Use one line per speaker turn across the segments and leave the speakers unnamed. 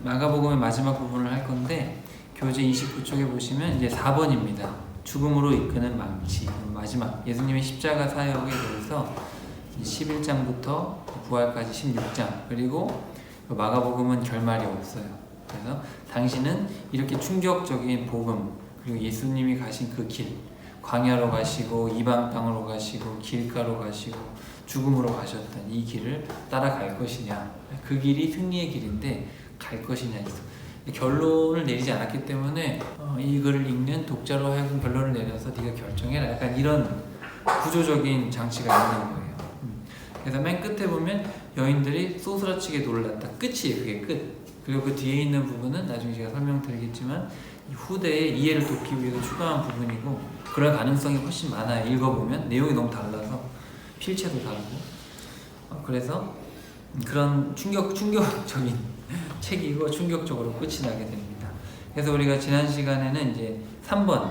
마가복음의 마지막 부분을 할 건데 교재 29쪽에 보시면 이제 4번입니다. 죽음으로 이끄는 망치. 마지막 예수님의 십자가 사역에 대해서 11장부터 부활까지 16장, 그리고 마가복음은 결말이 없어요. 그래서 당신은 이렇게 충격적인 복음, 그리고 예수님이 가신 그 길, 광야로 가시고 이방 땅으로 가시고 길가로 가시고 죽음으로 가셨던 이 길을 따라갈 것이냐, 그 길이 승리의 길인데 갈 것이냐, 결론을 내리지 않았기 때문에 이 글을 읽는 독자로 하여금 결론을 내려서 네가 결정해라, 약간 이런 구조적인 장치가 있는 거예요. 그래서 맨 끝에 보면 여인들이 소스라치게 놀랐다, 끝이에요. 그게 끝. 그리고 그 뒤에 있는 부분은 나중에 제가 설명드리겠지만 후대에 이해를 돕기 위해서 추가한 부분이고, 그럴 가능성이 훨씬 많아요. 읽어보면 내용이 너무 달라서 필체도 다르고, 그래서 그런 충격적인 책이고 충격적으로 끝이 나게 됩니다. 그래서 우리가 지난 시간에는 이제 3번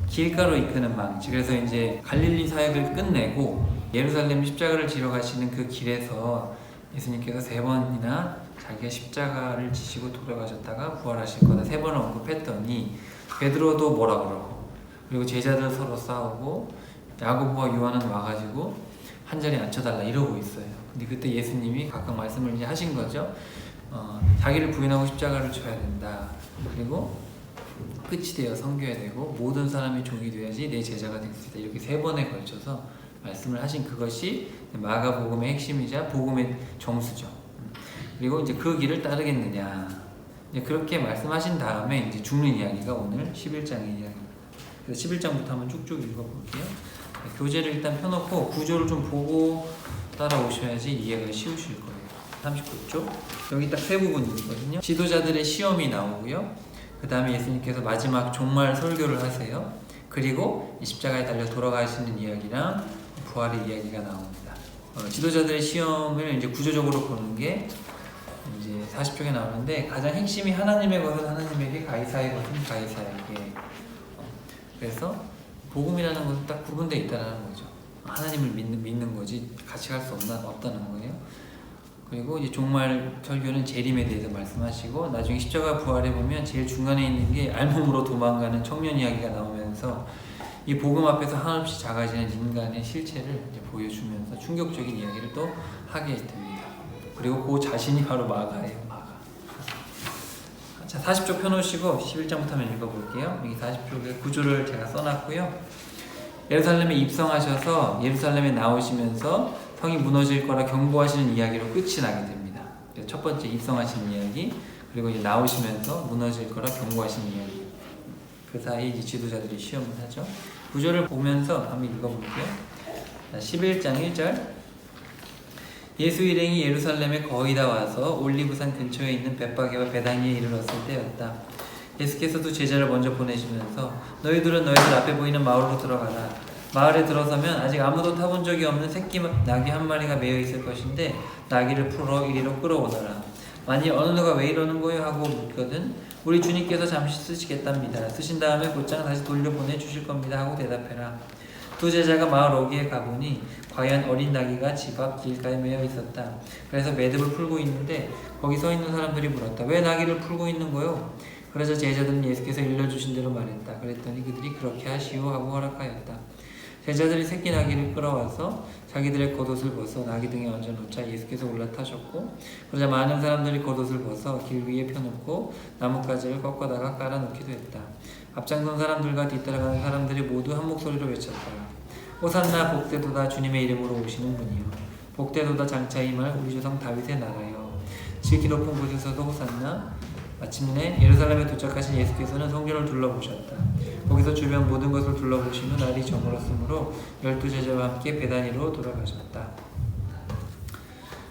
길가로 이끄는 망치, 그래서 이제 갈릴리 사역을 끝내고 예루살렘 십자가를 지러 가시는 그 길에서 예수님께서 3번이나 자기가 십자가를 지시고 돌아가셨다가 부활하실 거다 3번을 언급했더니 베드로도 뭐라 그러고, 그리고 제자들 서로 싸우고 야고보와 요한은 와가지고 한 자리에 앉혀달라 이러고 있어요. 근데 그때 예수님이 각각 말씀을 이제 하신 거죠. 자기를 부인하고 십자가를 져야 된다. 그리고 끝이 되어 섬겨야 되고 모든 사람이 종이 되어야지 내 제자가 될 수 있다. 이렇게 3번에 걸쳐서 말씀을 하신 그것이 마가복음의 핵심이자 복음의 정수죠. 그리고 이제 그 길을 따르겠느냐, 이제 그렇게 말씀하신 다음에 이제 죽는 이야기가 오늘 11장의 이야기입니다. 그래서 11장부터 한번 쭉쭉 읽어볼게요. 교재를 일단 펴놓고 구조를 좀 보고 따라오셔야지 이해가 쉬우실 거예요. 39쪽 여기 딱 3부분이 있거든요. 지도자들의 시험이 나오고요, 그 다음에 예수님께서 마지막 종말 설교를 하세요. 그리고 십자가에 달려 돌아가시는 이야기랑 부활의 이야기가 나옵니다. 지도자들의 시험을 이제 구조적으로 보는 게 이제 40쪽에 나오는데, 가장 핵심이 하나님의 것은 하나님에게, 가이사의 것은 가이사에게. 그래서 복음이라는 것은 딱 구분되어 있다는 거죠. 하나님을 믿는 거지 같이 갈 수 없다는 거예요. 그리고 이제 종말 설교는 재림에 대해서 말씀하시고, 나중에 십자가 부활에 보면 제일 중간에 있는 게 알몸으로 도망가는 청년 이야기가 나오면서 이 복음 앞에서 한없이 작아지는 인간의 실체를 이제 보여주면서 충격적인 이야기를 또 하게 됩니다. 그리고 그 자신이 바로 마가예요. 마가. 자, 40쪽 펴놓으시고 11장부터 한번 읽어볼게요. 여기 40쪽의 구조를 제가 써놨고요. 예루살렘에 입성하셔서 예루살렘에 나오시면서 성이 무너질 거라 경고하시는 이야기로 끝이 나게 됩니다. 첫 번째 입성하시는 이야기, 그리고 이제 나오시면서 무너질 거라 경고하시는 이야기. 그 사이 이제 지도자들이 시험을 하죠. 구조를 보면서 한번 읽어볼게요. 11장 1절. 예수 일행이 예루살렘에 거의 다 와서 올리브산 근처에 있는 벳바게와 베다니에 이르렀을 때였다. 예수께서도 제자를 먼저 보내시면서 너희들은 너희들 앞에 보이는 마을로 들어가라. 마을에 들어서면 아직 아무도 타본 적이 없는 새끼 나귀 한 마리가 매여 있을 것인데 나귀를 풀어 이리로 끌어오너라. 만일 어느 누가 왜 이러는 거요? 하고 묻거든 우리 주님께서 잠시 쓰시겠답니다. 쓰신 다음에 곧장 다시 돌려보내 주실 겁니다. 하고 대답해라. 두 제자가 마을 어귀에 가보니 과연 어린 나귀가 집 앞 길가에 매여 있었다. 그래서 매듭을 풀고 있는데 거기 서 있는 사람들이 물었다. 왜 나귀를 풀고 있는 거요? 그래서 제자들은 예수께서 일러주신 대로 말했다. 그랬더니 그들이 그렇게 하시오 하고 허락하였다. 제자들이 새끼 나귀를 끌어와서 자기들의 겉옷을 벗어 나귀 등에 얹어놓자 예수께서 올라타셨고, 그러자 많은 사람들이 겉옷을 벗어 길 위에 펴놓고 나뭇가지를 꺾어다가 깔아놓기도 했다. 앞장선 사람들과 뒤따라가는 사람들이 모두 한 목소리로 외쳤다. 호산나 복되도다 주님의 이름으로 오시는 분이요, 복되도다 장차 임할 우리 조상 다윗의 나라요, 지극히 높은 곳에서도 호산나. 마침내 예루살렘에 도착하신 예수께서는 성전을 둘러보셨다. 거기서 주변 모든 것을 둘러보신 후 날이 저물었으므로 12제자와 함께 베다니로 돌아가셨다.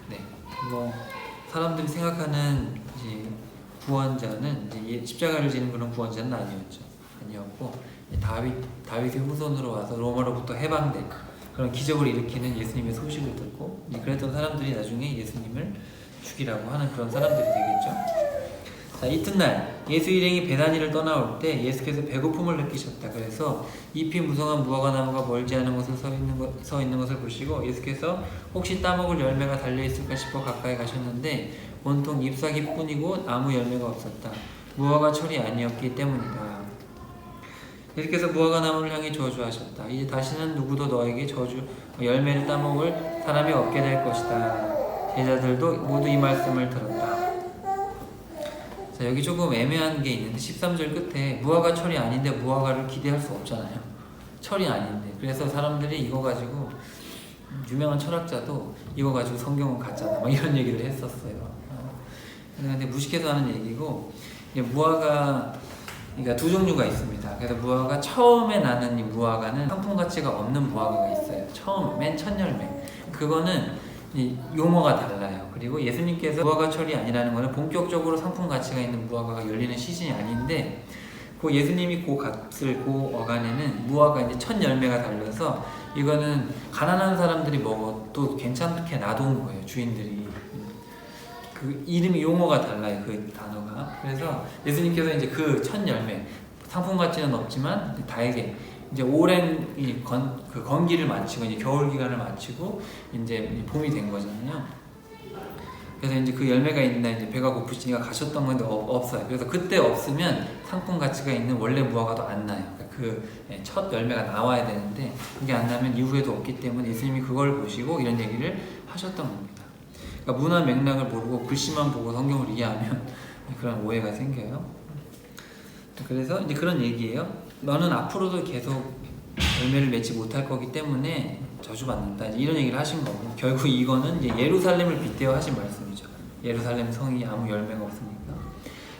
네, 사람들이 생각하는 이제 구원자는 이제 십자가를 지는 그런 구원자는 아니었고 다윗의 후손으로 와서 로마로부터 해방된 그런 기적을 일으키는 예수님의 소식을 듣고 그랬던 사람들이 나중에 예수님을 죽이라고 하는 그런 사람들이 되겠죠. 자, 이튿날 예수 일행이 베다니를 떠나올 때 예수께서 배고픔을 느끼셨다. 그래서 잎이 무성한 무화과 나무가 멀지 않은 곳에 서 있는 것을 보시고 예수께서 혹시 따먹을 열매가 달려있을까 싶어 가까이 가셨는데 온통 잎사귀뿐이고 아무 열매가 없었다. 무화과 철이 아니었기 때문이다. 예수께서 무화과 나무를 향해 저주하셨다. 이제 다시는 누구도 너에게 열매를 따먹을 사람이 없게 될 것이다. 제자들도 모두 이 말씀을 들었다. 자, 여기 조금 애매한 게 있는데 13절 끝에 무화과 철이 아닌데 무화과를 기대할 수 없잖아요. 철이 아닌데. 그래서 사람들이 이거 가지고 유명한 철학자도 이거 가지고 성경은 가짜다 막 이런 얘기를 했었어요. 근데 무식해서 하는 얘기고, 무화과 그러니까 두 종류가 있습니다. 그래서 무화과 처음에 나는 이 무화과는 상품 가치가 없는 무화과가 있어요. 처음 맨 첫 열매. 그거는 이 용어가 달라요. 그리고 예수님께서 무화과 철이 아니라는 것은 본격적으로 상품 가치가 있는 무화과가 열리는 시즌이 아닌데, 그 예수님이 그 값을 그 어간에는 무화과 이제 첫 열매가 달려서 이거는 가난한 사람들이 먹어도 괜찮게 놔둔 거예요. 주인들이. 그 이름이 용어가 달라요. 그 단어가. 그래서 예수님께서 이제 그 첫 열매 상품 가치는 없지만 다에게 이제 오랜 그 건기를 마치고 이제 겨울 기간을 마치고 이제 봄이 된 거잖아요. 그래서 이제 그 열매가 있나 이제 배가 고프시니까 가셨던 건데 없어요. 그래서 그때 없으면 상품 가치가 있는 원래 무화과도 안 나요. 그 첫 열매가 나와야 되는데 그게 안 나면 이후에도 없기 때문에 예수님이 그걸 보시고 이런 얘기를 하셨던 겁니다. 그러니까 문화 맥락을 모르고 글씨만 보고 성경을 이해하면 그런 오해가 생겨요. 그래서 이제 그런 얘기예요. 너는 앞으로도 계속 열매를 맺지 못할 거기 때문에 저주받는다. 이런 얘기를 하신 거고, 결국 이거는 이제 예루살렘을 빗대어 하신 말씀이죠. 예루살렘 성이 아무 열매가 없으니까.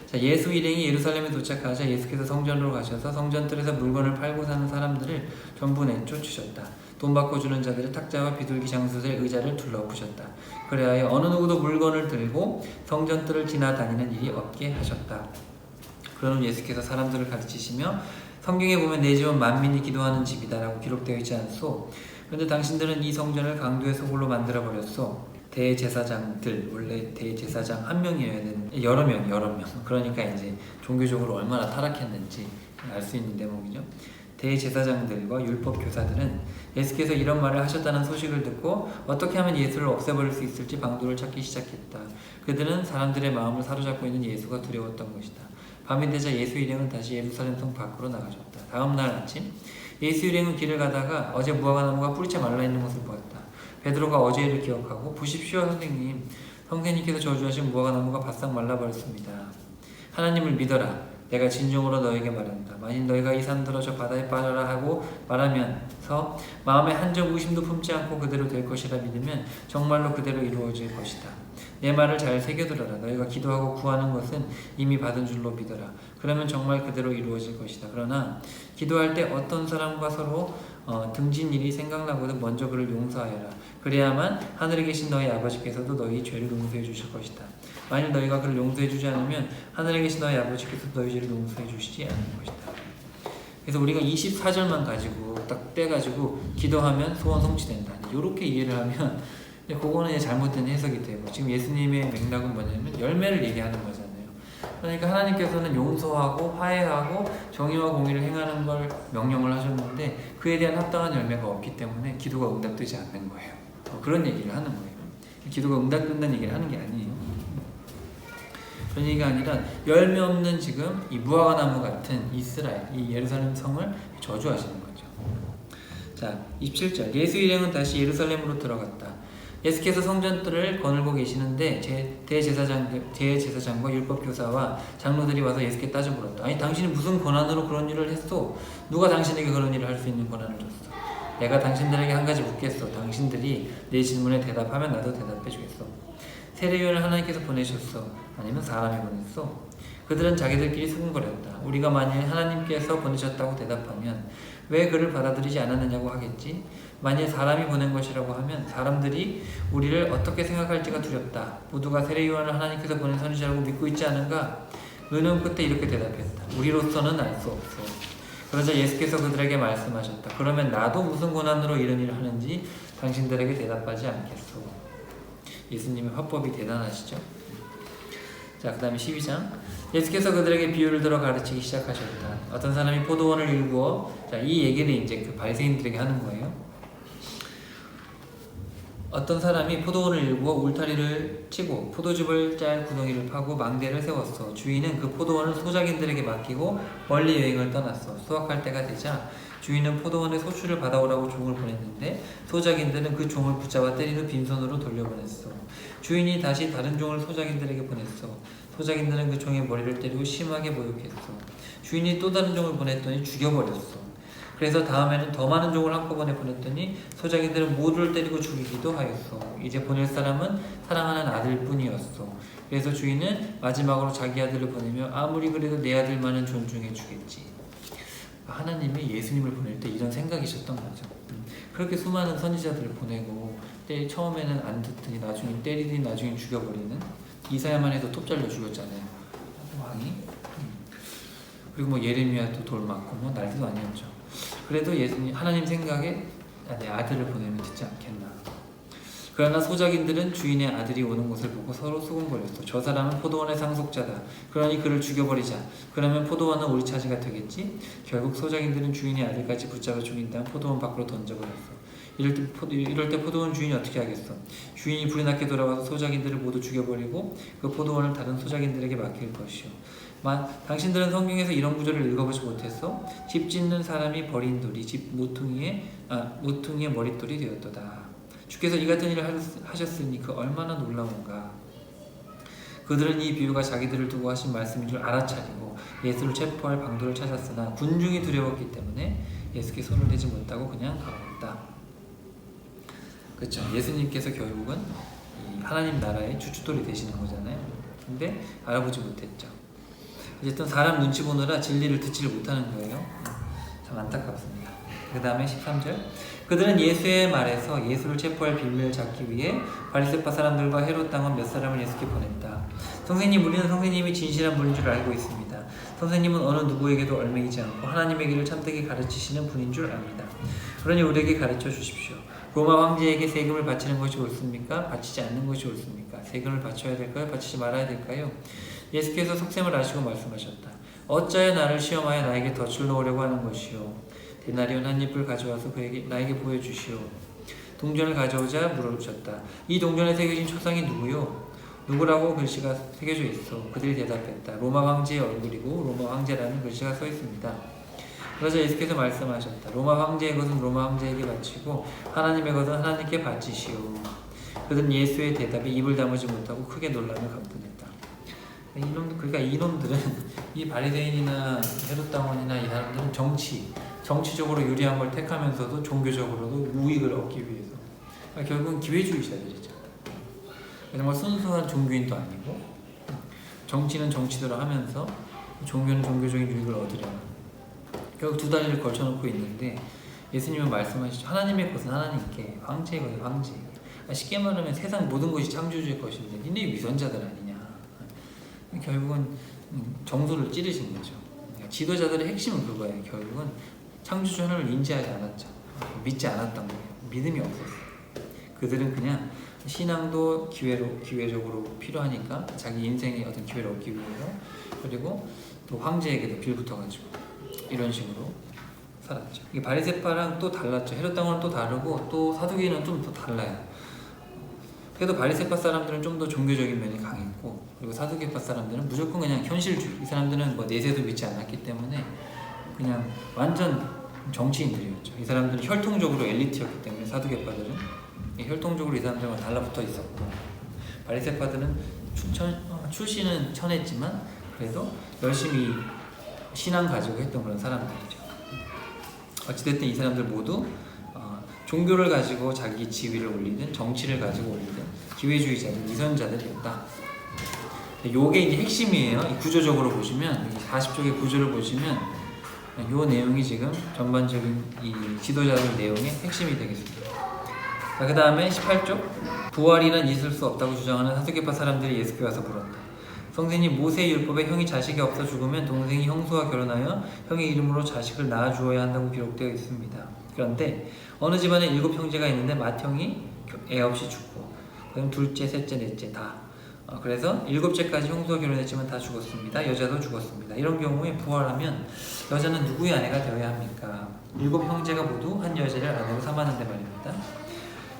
자, 예수 일행이 예루살렘에 도착하자 예수께서 성전으로 가셔서 성전뜰에서 물건을 팔고 사는 사람들을 전부 내쫓으셨다. 돈 받고 주는 자들의 탁자와 비둘기 장수들 의자를 둘러부셨다. 그래야 어느 누구도 물건을 들고 성전뜰을 지나다니는 일이 없게 하셨다. 그러면 예수께서 사람들을 가르치시며 성경에 보면 내 집은 만민이 기도하는 집이다라고 기록되어 있지 않소? 그런데 당신들은 이 성전을 강도의 소굴로 만들어버렸소. 대제사장들, 원래 대제사장 한 명이어야 되는 여러 명. 그러니까 이제 종교적으로 얼마나 타락했는지 알 수 있는 대목이죠. 대제사장들과 율법 교사들은 예수께서 이런 말을 하셨다는 소식을 듣고 어떻게 하면 예수를 없애버릴 수 있을지 방도를 찾기 시작했다. 그들은 사람들의 마음을 사로잡고 있는 예수가 두려웠던 것이다. 밤이 되자 예수 일행은 다시 예루살렘 성 밖으로 나가셨다. 다음 날 아침 예수 일행은 길을 가다가 어제 무화과 나무가 뿌리째 말라있는 것을 보았다. 베드로가 어제 일을 기억하고 보십시오 선생님, 선생님께서 저주하신 무화과 나무가 바싹 말라버렸습니다. 하나님을 믿어라. 내가 진정으로 너에게 말한다. 만일 너희가 이 산들어 저 바다에 빠져라 하고 말하면서 마음에 한 점 의심도 품지 않고 그대로 될 것이라 믿으면 정말로 그대로 이루어질 것이다. 내 말을 잘 새겨들어라. 너희가 기도하고 구하는 것은 이미 받은 줄로 믿어라. 그러면 정말 그대로 이루어질 것이다. 그러나 기도할 때 어떤 사람과 서로 등진 일이 생각나거든 먼저 그를 용서하여라. 그래야만 하늘에 계신 너희 아버지께서도 너희 죄를 용서해 주실 것이다. 만일 너희가 그를 용서해 주지 않으면 하늘에 계신 너희 아버지께서 너희 죄를 용서해 주시지 않을 것이다. 그래서 우리가 24절만 가지고 딱 떼가지고 기도하면 소원 성취된다. 이렇게 이해를 하면 그거는 이제 잘못된 해석이 되고, 지금 예수님의 맥락은 뭐냐면 열매를 얘기하는 거잖아요. 그러니까 하나님께서는 용서하고 화해하고 정의와 공의를 행하는 걸 명령을 하셨는데 그에 대한 합당한 열매가 없기 때문에 기도가 응답되지 않는 거예요. 그런 얘기를 하는 거예요. 기도가 응답된다는 얘기를 하는 게 아니에요. 그런 얘기가 아니라 열매 없는 지금 이 무화과 나무 같은 이스라엘, 이 예루살렘 성을 저주하시는 거죠. 자, 27절 예수 일행은 다시 예루살렘으로 들어갔다. 예수께서 성전뜰을 거닐고 계시는데 대제사장과 율법교사와 장로들이 와서 예수께 따져 물었다. 아니 당신이 무슨 권한으로 그런 일을 했어? 누가 당신에게 그런 일을 할 수 있는 권한을 줬어? 내가 당신들에게 한 가지 묻겠어. 당신들이 내 질문에 대답하면 나도 대답해 주겠어. 세례요한을 하나님께서 보내셨어? 아니면 사람이 보냈어? 그들은 자기들끼리 수군거렸다. 우리가 만일 하나님께서 보내셨다고 대답하면 왜 그를 받아들이지 않았느냐고 하겠지? 만일 사람이 보낸 것이라고 하면 사람들이 우리를 어떻게 생각할지가 두렵다. 모두가 세례요한을 하나님께서 보낸 선지자라고 믿고 있지 않은가? 그는 그때 이렇게 대답했다. 우리로서는 알 수 없어. 그러자 예수께서 그들에게 말씀하셨다. 그러면 나도 무슨 권한으로 이런 일을 하는지 당신들에게 대답하지 않겠소. 예수님의 화법이 대단하시죠? 자, 그 다음에 12장. 예수께서 그들에게 비유를 들어 가르치기 시작하셨다. 어떤 사람이 포도원을 일구어, 자, 이 얘기를 이제 그 바리새인들에게 하는 거예요. 어떤 사람이 포도원을 일구어 울타리를 치고 포도즙을 짤 구덩이를 파고 망대를 세웠어. 주인은 그 포도원을 소작인들에게 맡기고 멀리 여행을 떠났어. 수확할 때가 되자 주인은 포도원에 소출을 받아오라고 종을 보냈는데 소작인들은 그 종을 붙잡아 때린 후 빈손으로 돌려보냈어. 주인이 다시 다른 종을 소작인들에게 보냈어. 소작인들은 그 종의 머리를 때리고 심하게 모욕했어. 주인이 또 다른 종을 보냈더니 죽여버렸어. 그래서 다음에는 더 많은 종을 한꺼번에 보냈더니 소작인들은 모두를 때리고 죽이기도 하였어. 이제 보낼 사람은 사랑하는 아들뿐이었어. 그래서 주인은 마지막으로 자기 아들을 보내며 아무리 그래도 내 아들만은 존중해 주겠지. 하나님이 예수님을 보낼 때 이런 생각이셨던 거죠. 그렇게 수많은 선지자들을 보내고 처음에는 안 듣더니 나중에 때리더니 나중에 죽여버리는 이사야만 해도 톱 잘려 죽였잖아요. 왕이. 그리고 뭐 예레미야도 돌 맞고 뭐 난리도 아니었죠. 그래도 예수님 하나님 생각에 내 아들을 보내면 듣지 않겠나. 그러나 소작인들은 주인의 아들이 오는 것을 보고 서로 수군거렸어. 저 사람은 포도원의 상속자다. 그러니 그를 죽여버리자. 그러면 포도원은 우리 차지가 되겠지? 결국 소작인들은 주인의 아들까지 붙잡아 죽인 다음 포도원 밖으로 던져버렸어. 이럴 때 포도원 주인이 어떻게 하겠어? 주인이 불이 나게 돌아와서 소작인들을 모두 죽여버리고 그 포도원을 다른 소작인들에게 맡길 것이오. 당신들은 성경에서 이런 구절을 읽어보지 못했어? 집 짓는 사람이 버린 돌이 집 모퉁이의 머릿돌이 되었도다. 주께서 이 같은 일을 하셨으니 그 얼마나 놀라운가. 그들은 이 비유가 자기들을 두고 하신 말씀인 줄 알아차리고 예수를 체포할 방도를 찾았으나 군중이 두려웠기 때문에 예수께 손을 대지 못하고 그냥 가버렸다. 그렇죠. 예수님께서 결국은 이 하나님 나라의 주춧돌이 되시는 거잖아요. 근데 알아보지 못했죠. 어쨌든 사람 눈치 보느라 진리를 듣지를 못하는 거예요. 참 안타깝습니다. 그 다음에 13절. 그들은 예수의 말에서 예수를 체포할 빌미를 잡기 위해 바리새파 사람들과 헤롯 당원 몇 사람을 예수께 보냈다. 선생님, 우리는 선생님이 진실한 분인 줄 알고 있습니다. 선생님은 어느 누구에게도 얼매이지 않고 하나님의 길을 참되게 가르치시는 분인 줄 압니다. 그러니 우리에게 가르쳐 주십시오. 로마 황제에게 세금을 바치는 것이 옳습니까? 바치지 않는 것이 옳습니까? 세금을 바쳐야 될까요? 바치지 말아야 될까요? 예수께서 속셈을 아시고 말씀하셨다. 어찌하여 나를 시험하여 나에게 덫을 놓으려고 하는 것이요? 데나리온 한 잎을 가져와서 나에게 보여주시오. 동전을 가져오자 물어주셨다. 이 동전에 새겨진 초상이 누구요? 누구라고 글씨가 새겨져 있어. 그들이 대답했다. 로마 황제의 얼굴이고 로마 황제라는 글씨가 써 있습니다. 그러자 예수께서 말씀하셨다. 로마 황제의 것은 로마 황제에게 바치고 하나님의 것은 하나님께 바치시오. 그들은 예수의 대답에 입을 다무지 못하고 크게 놀라며 감탄했다. 그러니까 이놈들은 이 바리새인이나 헤롯 당원이나 이 사람들은 정치적으로 유리한 걸 택하면서도 종교적으로도 우익을 얻기 위해서, 그러니까 결국은 기회주의자들이죠. 정말 순수한 종교인도 아니고 정치는 정치대로 하면서 종교는 종교적인 유익을 얻으려고 결국 두 다리를 걸쳐놓고 있는데, 예수님은 말씀하시죠. 하나님의 것은 하나님께, 황제의 것은 황제에게. 쉽게 말하면 세상 모든 것이 창조주의 것인데 니네 위선자들 아니냐. 결국은 정서를 찌르신 거죠. 지도자들의 핵심은 그거예요. 결국은 창조주 하나님을 인지하지 않았죠. 믿지 않았던 거예요. 믿음이 없었어요. 그들은 그냥 신앙도 기회적으로 필요하니까 자기 인생의 어떤 기회를 얻기 위해서, 그리고 또 황제에게도 빌붙어가지고 이런 식으로 살았죠. 이게 바리새파랑 또 달랐죠. 헤롯 당원은 또 다르고 또 사두개인은 좀 더 달라요. 그래도 바리새파 사람들은 좀 더 종교적인 면이 강했고, 그리고 사두개파 사람들은 무조건 그냥 현실주의. 이 사람들은 뭐 내세도 믿지 않았기 때문에 그냥 완전 정치인들이었죠. 이 사람들은 혈통적으로 엘리트였기 때문에 사두개파들은 혈통적으로 이 사람들과 달라붙어 있었고, 바리새파들은 출신은 천했지만 그래도 열심히 신앙 가지고 했던 그런 사람들이죠. 어찌됐든 이 사람들 모두 종교를 가지고 자기 지위를 올리든 정치를 가지고 올리든 기회주의자들, 위선자들이었다. 요게 이제 핵심이에요. 이 구조적으로 보시면, 40쪽의 구조를 보시면 요 내용이 지금 전반적인 이 지도자들 내용의 핵심이 되겠습니다. 자, 그 다음에 18쪽. 부활이란 있을 수 없다고 주장하는 사두개파 사람들이 예수께 와서 물었다. 선생님, 모세의 율법에 형이 자식이 없어 죽으면 동생이 형수와 결혼하여 형의 이름으로 자식을 낳아 주어야 한다고 기록되어 있습니다. 그런데 어느 집안에 7 형제가 있는데 맏형이 애 없이 죽고, 그럼 둘째, 셋째, 넷째 다 그래서 7째까지 형수와 결혼했지만 다 죽었습니다. 여자도 죽었습니다. 이런 경우에 부활하면 여자는 누구의 아내가 되어야 합니까? 7 형제가 모두 한 여자를 아내로 삼았는데 말입니다.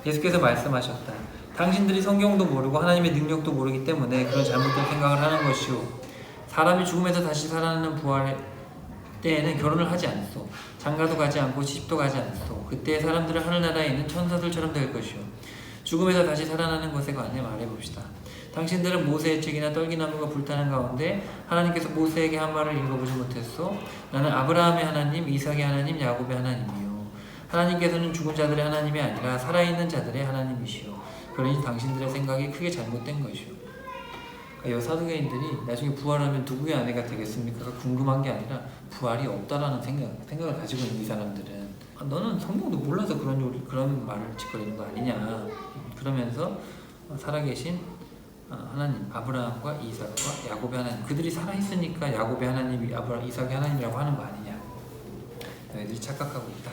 예수께서 말씀하셨다. 당신들이 성경도 모르고 하나님의 능력도 모르기 때문에 그런 잘못된 생각을 하는 것이오. 사람이 죽음에서 다시 살아나는 부활 때에는 결혼을 하지 않소. 장가도 가지 않고 시집도 가지 않소. 그때 사람들은 하늘나라에 있는 천사들처럼 될 것이오. 죽음에서 다시 살아나는 것에 관해 말해봅시다. 당신들은 모세의 책이나 떨기나무가 불타는 가운데 하나님께서 모세에게 한 말을 읽어보지 못했소? 나는 아브라함의 하나님, 이삭의 하나님, 야곱의 하나님이요. 하나님께서는 죽은 자들의 하나님이 아니라 살아있는 자들의 하나님이시오. 그러니 당신들의 생각이 크게 잘못된 것이오. 그러니까 이 사두개인들이 나중에 부활하면 누구의 아내가 되겠습니까? 궁금한 게 아니라 부활이 없다라는 생각을 가지고 있는 이 사람들은 너는 성경도 몰라서 그런 말을 짓거리는 거 아니냐. 그러면서 살아계신 하나님, 아브라함과 이삭과 야곱의 하나님, 그들이 살아있으니까 야곱의 하나님이 이삭의 하나님이라고 하는 거 아니냐. 너희들이 착각하고 있다.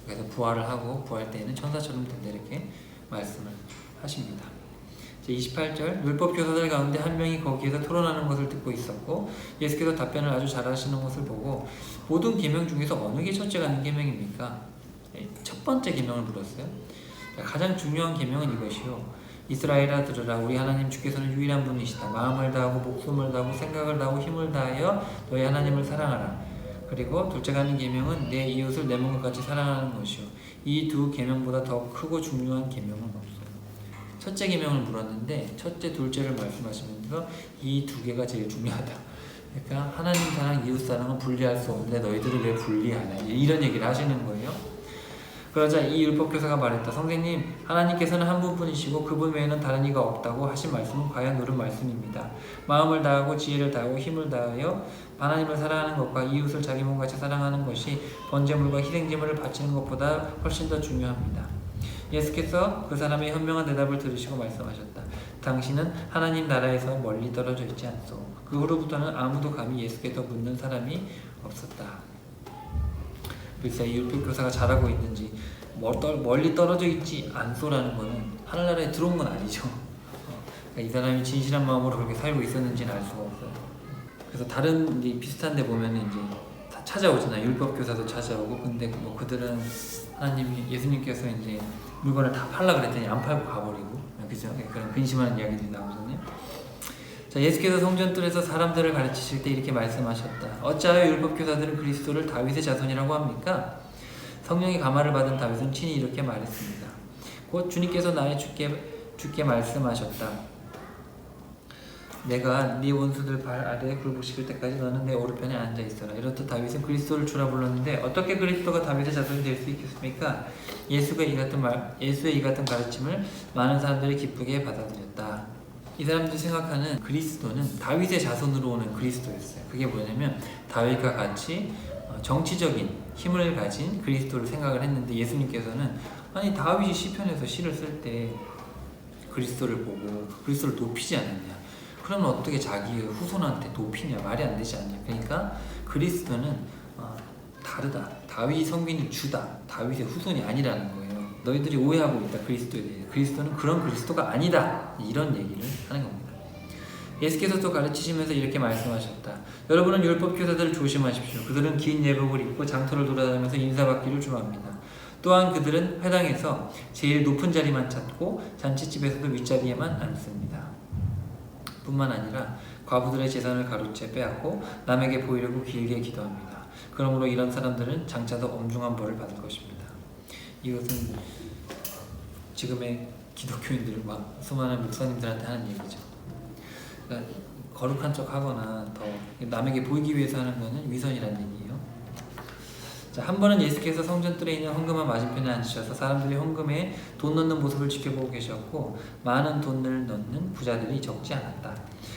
그래서 부활을 하고 부활 때에는 천사처럼 된다 이렇게 말씀을 하십니다. 28절 율법 교사들 가운데 한 명이 거기에서 토론하는 것을 듣고 있었고 예수께서 답변을 아주 잘하시는 것을 보고 모든 계명 중에서 어느 게 첫째가 는 계명입니까? 첫 번째 계명을 물었어요. 가장 중요한 계명은 이것이요. 이스라엘아 들으라. 우리 하나님 주께서는 유일한 분이시다. 마음을 다하고 목숨을 다하고 생각을 다하고 힘을 다하여 너희 하나님을 사랑하라. 그리고 둘째가 하는 계명은 내 이웃을 내 몸과 같이 사랑하는 것이요. 이 두 계명보다 더 크고 중요한 계명은 없어요. 첫째 계명을 물었는데 첫째, 둘째를 말씀하시면서 이 두 개가 제일 중요하다. 그러니까 하나님 사랑, 이웃 사랑은 분리할 수 없는데 너희들을 왜 분리하냐 이런 얘기를 하시는 거예요. 그러자 이 율법교사가 말했다. 선생님, 하나님께서는 한 분뿐이시고 그분 외에는 다른 이가 없다고 하신 말씀은 과연 옳은 말씀입니다. 마음을 다하고 지혜를 다하고 힘을 다하여 하나님을 사랑하는 것과 이웃을 자기 몸같이 사랑하는 것이 번제물과 희생제물을 바치는 것보다 훨씬 더 중요합니다. 예수께서 그 사람의 현명한 대답을 들으시고 말씀하셨다. 당신은 하나님 나라에서 멀리 떨어져 있지 않소. 그 후로부터는 아무도 감히 예수께 더 묻는 사람이 없었다. 글쎄 이 율법교사가 잘하고 있는지 멀리 떨어져 있지 않소라는 거는 하늘나라에 들어온 건 아니죠. 그러니까 이 사람이 진실한 마음으로 그렇게 살고 있었는지는 알 수가 없어요. 그래서 다른 이제 비슷한 데 보면 이제 다 찾아오잖아요. 율법교사도 찾아오고. 근데 뭐 그들은 예수님께서 이제 물건을 다 팔라 그랬더니 안 팔고 가버리고, 그죠? 그런 근심하는 이야기들이 나오잖아요. 자, 예수께서 성전뜰에서 사람들을 가르치실 때 이렇게 말씀하셨다. 어찌하여 율법교사들은 그리스도를 다윗의 자손이라고 합니까? 성령이 감화를 받은 다윗은 친히 이렇게 말했습니다. 곧 주님께서 나의 주께 말씀하셨다. 내가 네 원수들 발 아래에 굴복시킬 때까지 너는 내 오른편에 앉아 있어라. 이렇듯 다윗은 그리스도를 주라 불렀는데 어떻게 그리스도가 다윗의 자손이 될 수 있겠습니까? 예수의 이 같은 가르침을 많은 사람들이 기쁘게 받아들였다. 이 사람들이 생각하는 그리스도는 다윗의 자손으로 오는 그리스도였어요. 그게 뭐냐면 다윗과 같이 정치적인 힘을 가진 그리스도를 생각을 했는데 예수님께서는 아니 다윗이 시편에서 시를 쓸 때 그리스도를 보고 그리스도를 높이지 않았냐. 그러면 어떻게 자기의 후손한테 높이냐. 말이 안 되지 않냐. 그러니까 그리스도는 다르다. 다윗이 섬기는 주다. 다윗의 후손이 아니라는 거예요. 너희들이 오해하고 있다. 그리스도에 대해. 그리스도는 그런 그리스도가 아니다. 이런 얘기를 하는 겁니다. 예수께서 또 가르치시면서 이렇게 말씀하셨다. 여러분은 율법교사들을 조심하십시오. 그들은 긴 예복을 입고 장터를 돌아다니면서 인사받기를 좋아합니다. 또한 그들은 회당에서 제일 높은 자리만 찾고 잔치집에서도 윗자리에만 앉습니다. 뿐만 아니라 과부들의 재산을 가로채 빼앗고 남에게 보이려고 길게 기도합니다. 그러므로 이런 사람들은 장차 더 엄중한 벌을 받을 것입니다. 이것은 지금의 기독교인들 막 수많은 목사님들한테 하는 얘기죠. 그러니까 거룩한 척 하거나 더 남에게 보이기 위해서 하는 것은 위선이라는 얘기예요. 자, 한 번은 예수께서 성전뜰에 있는 헌금함 맞은편에 앉으셔서 사람들이 헌금에 돈 넣는 모습을 지켜보고 계셨고 많은 돈을 넣는 부자들이 적지 않았다.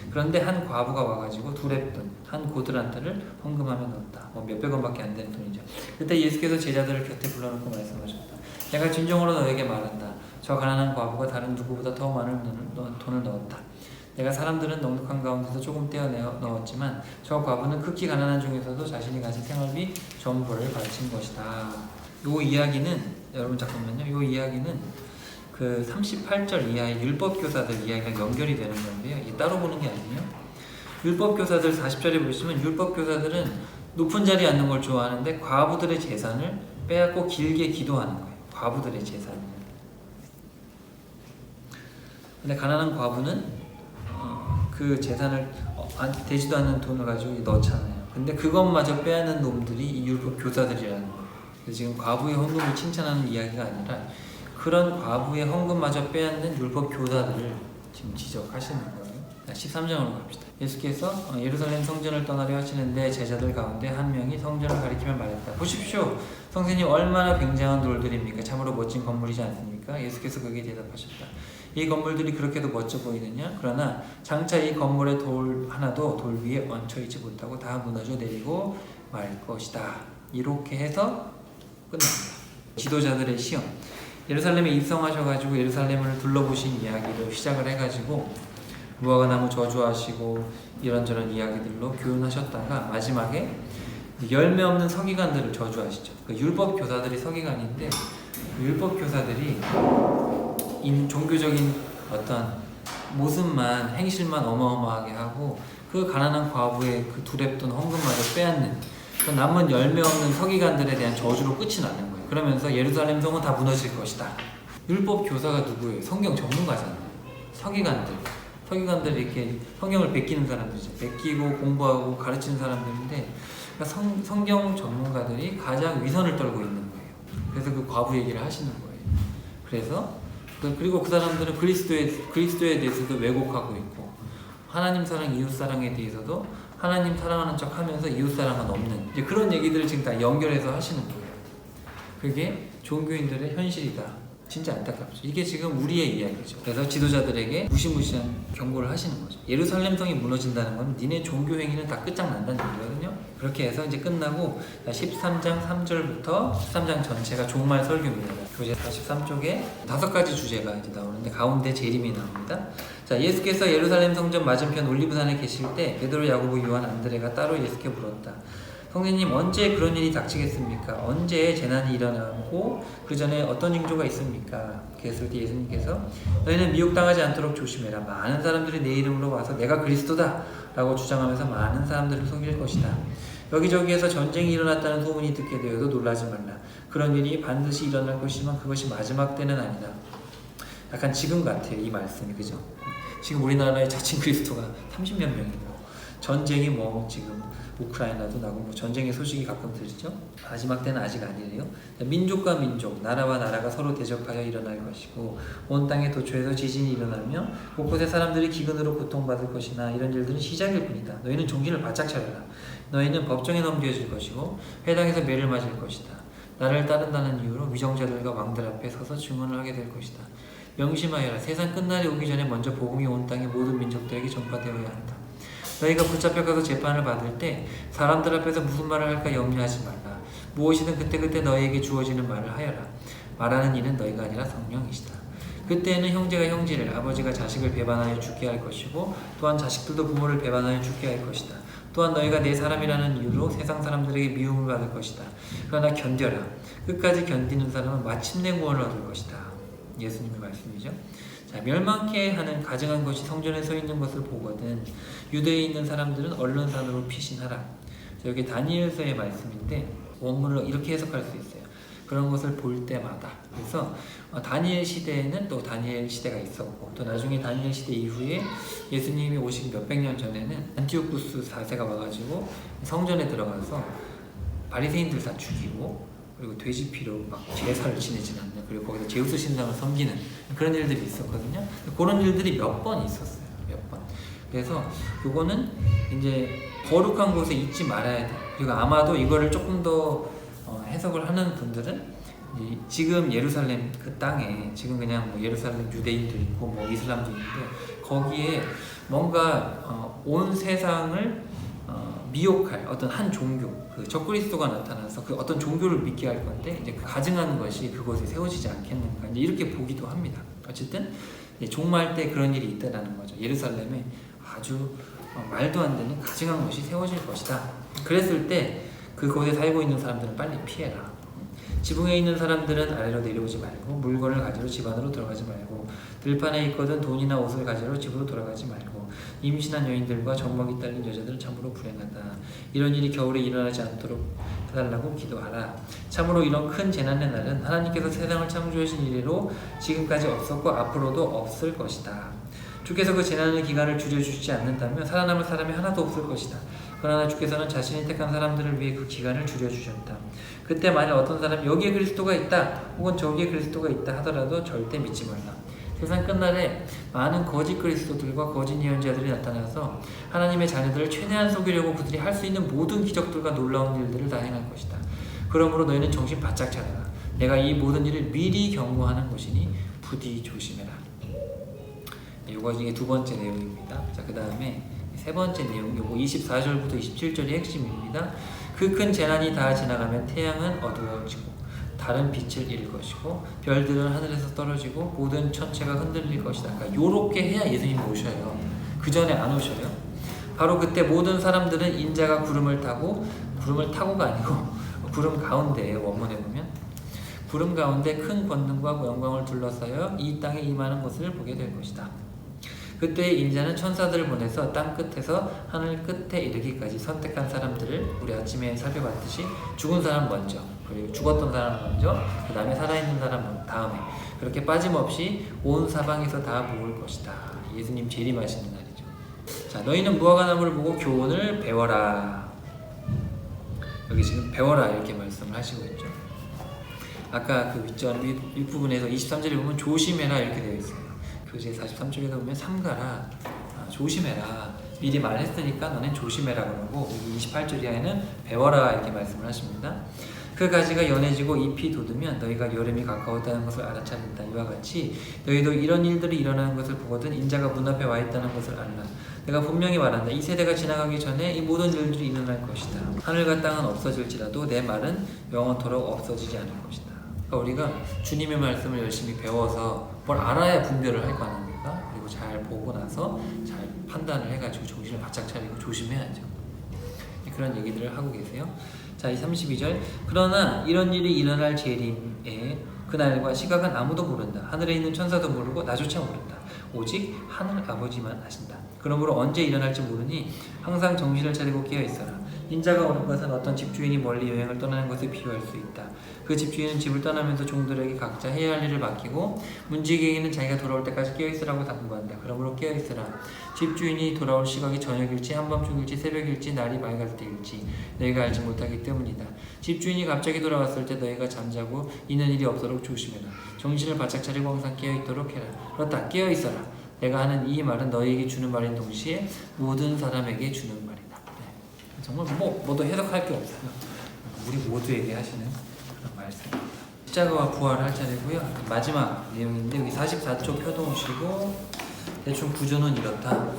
그런데 한 과부가 와가지고 2렙돈, 한 고드란트를 헌금함에 넣었다. 뭐 몇백 원밖에 안 되는 돈이죠. 그때 예수께서 제자들을 곁에 불러놓고 말씀하셨다. 내가 진정으로 너에게 말한다. 저 가난한 과부가 다른 누구보다 더 많은 돈을 넣었다. 내가 사람들은 넉넉한 가운데서 조금 떼어 넣었지만 저 과부는 극히 가난한 중에서도 자신이 가진 생활비 전부를 바친 것이다. 요 이야기는 여러분 잠깐만요. 요 이야기는 그 38절 이하의 율법 교사들 이야기가 연결이 되는 건데요. 이게 따로 보는 게 아니에요. 율법 교사들 40절에 보시면 율법 교사들은 높은 자리에 앉는 걸 좋아하는데 과부들의 재산을 빼앗고 길게 기도하는 거예요. 과부들의 재산을. 근데 가난한 과부는 그 재산을 되지도 않는 돈을 가지고 넣잖아요. 근데 그것마저 빼앗는 놈들이 이 율법 교사들이라는 거예요. 그래서 지금 과부의 헌금을 칭찬하는 이야기가 아니라 그런 과부의 헌금마저 빼앗는 율법 교사들을 지금 지적하시는 거예요. 13장으로 갑시다. 예수께서 예루살렘 성전을 떠나려 하시는데 제자들 가운데 한 명이 성전을 가리키며 말했다. 보십시오. 선생님 얼마나 굉장한 돌들입니까? 참으로 멋진 건물이지 않습니까? 예수께서 그에게 대답하셨다. 이 건물들이 그렇게도 멋져 보이느냐? 그러나 장차 이 건물의 돌 하나도 돌 위에 얹혀있지 못하고 다 무너져 내리고 말 것이다. 이렇게 해서 끝납니다. 지도자들의 시험. 예루살렘에 입성하셔가지고 예루살렘을 둘러보신 이야기로 시작을 해가지고 무화과나무 저주하시고 이런저런 이야기들로 교훈하셨다가 마지막에 열매 없는 서기관들을 저주하시죠. 그 율법 교사들이 서기관인데 율법 교사들이 종교적인 어떤 모습만 행실만 어마어마하게 하고 그 가난한 과부의 그 두렵던 헌금마저 빼앗는 그 남은 열매 없는 서기관들에 대한 저주로 끝이 나는 거예요. 그러면서 예루살렘 성은 다 무너질 것이다. 율법 교사가 누구예요? 성경 전문가잖아요. 서기관들 이렇게 성경을 베끼는 사람들이죠. 베끼고 공부하고 가르치는 사람들인데 그러니까 성경 전문가들이 가장 위선을 떨고 있는 거예요. 그래서 그 과부 얘기를 하시는 거예요. 그래서 그리고 그 사람들은 그리스도에 대해서도 왜곡하고 있고 하나님 사랑, 이웃 사랑에 대해서도 하나님 사랑하는 척하면서 이웃 사랑은 없는 이제 그런 얘기들을 지금 다 연결해서 하시는 거예요. 그게 종교인들의 현실이다. 진짜 안타깝죠. 이게 지금 우리의 이야기죠. 그래서 지도자들에게 무시무시한 경고를 하시는 거죠. 예루살렘 성이 무너진다는 건 니네 종교 행위는 다 끝장난다는 얘기거든요. 그렇게 해서 이제 끝나고 13장 3절부터 13장 전체가 종말 설교입니다. 교재 43쪽에 5가지 주제가 이제 나오는데 가운데 재림이 나옵니다. 자, 예수께서 예루살렘 성전 맞은편 올리브산에 계실 때 베드로, 야고보, 요한, 안드레가 따로 예수께 물었다. 성령님 언제 그런 일이 닥치겠습니까? 언제 재난이 일어나고 그 전에 어떤 징조가 있습니까? 그랬을 때 예수님께서 너희는 미혹당하지 않도록 조심해라. 많은 사람들이 내 이름으로 와서 내가 그리스도다 라고 주장하면서 많은 사람들을 속일 것이다. 여기저기에서 전쟁이 일어났다는 소문이 듣게 되어도 놀라지 말라. 그런 일이 반드시 일어날 것이지만 그것이 마지막 때는 아니다. 약간 지금 같아요. 이 말씀이. 그죠? 지금 우리나라의 자칭 그리스도가 30몇 명이고 전쟁이 뭐 지금 우크라이나도 나고 뭐 전쟁의 소식이 가끔 들리죠. 마지막 때는 아직 아니래요. 민족과 민족, 나라와 나라가 서로 대적하여 일어날 것이고 온 땅에 도처에서 지진이 일어나며 곳곳에 사람들이 기근으로 고통받을 것이나 이런 일들은 시작일 뿐이다. 너희는 정신을 바짝 차려라. 너희는 법정에 넘겨질 것이고 회당에서 매를 맞을 것이다. 나를 따른다는 이유로 위정자들과 왕들 앞에 서서 증언을 하게 될 것이다. 명심하여라. 세상 끝날이 오기 전에 먼저 복음이 온 땅의 모든 민족들에게 전파되어야 한다. 너희가 붙잡혀가서 재판을 받을 때 사람들 앞에서 무슨 말을 할까 염려하지 말라. 무엇이든 그때그때 너희에게 주어지는 말을 하여라. 말하는 이는 너희가 아니라 성령이시다. 그때에는 형제가 형제를, 아버지가 자식을 배반하여 죽게 할 것이고 또한 자식들도 부모를 배반하여 죽게 할 것이다. 또한 너희가 내 사람이라는 이유로 세상 사람들에게 미움을 받을 것이다. 그러나 견뎌라. 끝까지 견디는 사람은 마침내 구원을 얻을 것이다. 예수님의 말씀이죠. 자, 멸망케 하는 가증한 것이 성전에 서 있는 것을 보거든 유대에 있는 사람들은 언론산으로 피신하라. 자, 여기 다니엘서의 말씀인데 원문을 이렇게 해석할 수 있어요. 그런 것을 볼 때마다. 그래서 다니엘 시대에는 또 다니엘 시대가 있었고 또 나중에 다니엘 시대 이후에 예수님이 오시기 몇백 년 전에는 안티오쿠스 4세가 와가지고 성전에 들어가서 바리새인들 다 죽이고 그리고 돼지 피로 막 제사를 지내지 않는 그리고 거기서 제우스 신당을 섬기는 그런 일들이 있었거든요. 그런 일들이 몇 번 있었어요. 몇 번. 그래서 그거는 이제 거룩한 곳에 있지 말아야 돼. 그리고 아마도 이거를 조금 더 해석을 하는 분들은 지금 예루살렘 그 땅에 지금 그냥 뭐 예루살렘 유대인도 있고 뭐 이슬람도 있는데 거기에 뭔가 온 세상을 미혹할 어떤 한 종교, 그 적그리스도가 나타나서 그 어떤 종교를 믿게 할 건데 이제 가증하는 것이 그곳에 세워지지 않겠는가 이제 이렇게 보기도 합니다. 어쨌든 종말 때 그런 일이 있다라는 거죠. 예루살렘에 아주 말도 안 되는 가증한 것이 세워질 것이다. 그랬을 때 그곳에 살고 있는 사람들은 빨리 피해라. 지붕에 있는 사람들은 아래로 내려오지 말고 물건을 가지러 집 안으로 들어가지 말고 들판에 있거든 돈이나 옷을 가지러 집으로 돌아가지 말고 임신한 여인들과 젖먹이 딸린 여자들은 참으로 불행하다. 이런 일이 겨울에 일어나지 않도록 해달라고 기도하라. 참으로 이런 큰 재난의 날은 하나님께서 세상을 창조하신 이래로 지금까지 없었고 앞으로도 없을 것이다. 주께서 그 재난의 기간을 줄여주시지 않는다면 살아남을 사람이 하나도 없을 것이다. 그러나 주께서는 자신이 택한 사람들을 위해 그 기간을 줄여주셨다. 그때 만약 어떤 사람이 여기에 그리스도가 있다 혹은 저기에 그리스도가 있다 하더라도 절대 믿지 말라. 세상 끝날에 많은 거짓 그리스도들과 거짓 예언자들이 나타나서 하나님의 자녀들을 최대한 속이려고 그들이 할 수 있는 모든 기적들과 놀라운 일들을 다 행할 것이다. 그러므로 너희는 정신 바짝 차려라. 내가 이 모든 일을 미리 경고하는 것이니 부디 조심해라. 이게 두 번째 내용입니다. 자, 그 다음에 세 번째 내용, 요거 24절부터 27절이 핵심입니다. 그 큰 재난이 다 지나가면 태양은 어두워지고 달은 빛을 잃을 것이고 별들은 하늘에서 떨어지고 모든 천체가 흔들릴 것이다. 그러니까 요렇게 해야 예수님 오셔요. 그 전에 안 오셔요. 바로 그때 모든 사람들은 인자가 구름을 타고가 아니고 구름 가운데에 원문에 보면 구름 가운데 큰 권능과 영광을 둘러싸여 이 땅에 임하는 것을 보게 될 것이다. 그때 인자는 천사들을 보내서 땅 끝에서 하늘 끝에 이르기까지 선택한 사람들을 우리 아침에 살펴봤듯이 죽은 사람 먼저, 그리고 죽었던 사람 먼저, 그 다음에 살아있는 사람 다음에 그렇게 빠짐없이 온 사방에서 다 모을 것이다. 예수님 재림하시는 날이죠. 자, 너희는 무화과나무를 보고 교훈을 배워라. 여기 지금 배워라 이렇게 말씀을 하시고 있죠. 아까 그 윗부분에서 23절에 보면 조심해라 이렇게 되어 있어요. 교재 43쪽에도 보면 삼가라, 조심해라, 미리 말했으니까 너넨 조심해라 그러고, 여기 28절 이하에는 배워라 이렇게 말씀을 하십니다. 그 가지가 연해지고 잎이 돋으면 너희가 여름이 가까웠다는 것을 알아차린다. 이와 같이 너희도 이런 일들이 일어나는 것을 보거든 인자가 문 앞에 와 있다는 것을 알라. 내가 분명히 말한다. 이 세대가 지나가기 전에 이 모든 일들이 일어날 것이다. 하늘과 땅은 없어질지라도 내 말은 영원토록 없어지지 않을 것이다. 그러니까 우리가 주님의 말씀을 열심히 배워서 뭘 알아야 분별을 할 거 아닙니까? 그리고 잘 보고 나서 잘 판단을 해가지고 정신을 바짝 차리고 조심해야죠. 그런 얘기들을 하고 계세요. 자, 이 32절. 그러나 이런 일이 일어날 재림에 그날과 시각은 아무도 모른다. 하늘에 있는 천사도 모르고 나조차 모른다. 오직 하늘 아버지만 아신다. 그러므로 언제 일어날지 모르니 항상 정신을 차리고 깨어 있어라. 인자가 오는 것은 어떤 집주인이 멀리 여행을 떠나는 것에 비유할 수 있다. 그 집주인은 집을 떠나면서 종들에게 각자 해야 할 일을 맡기고 문지기에게는 자기가 돌아올 때까지 깨어 있으라고 당부한다. 그러므로 깨어 있으라. 집주인이 돌아올 시각이 저녁일지 한밤중일지 새벽일지 날이 맑을 때일지 너희가 알지 못하기 때문이다. 집주인이 갑자기 돌아왔을 때 너희가 잠자고 있는 일이 없도록 조심해라. 정신을 바짝 차리고 항상 깨어 있도록 해라. 그렇다. 깨어 있어라. 내가 하는 이 말은 너희에게 주는 말인 동시에 모든 사람에게 주는 말이다. 네. 정말 뭐도 해석할 게 없어요. 우리 모두에게 하시는 그런 말씀입니다. 십자가와 부활할 차례고요. 마지막 내용인데 여기 44쪽 펴놓으시고 대충 구조는 이렇다.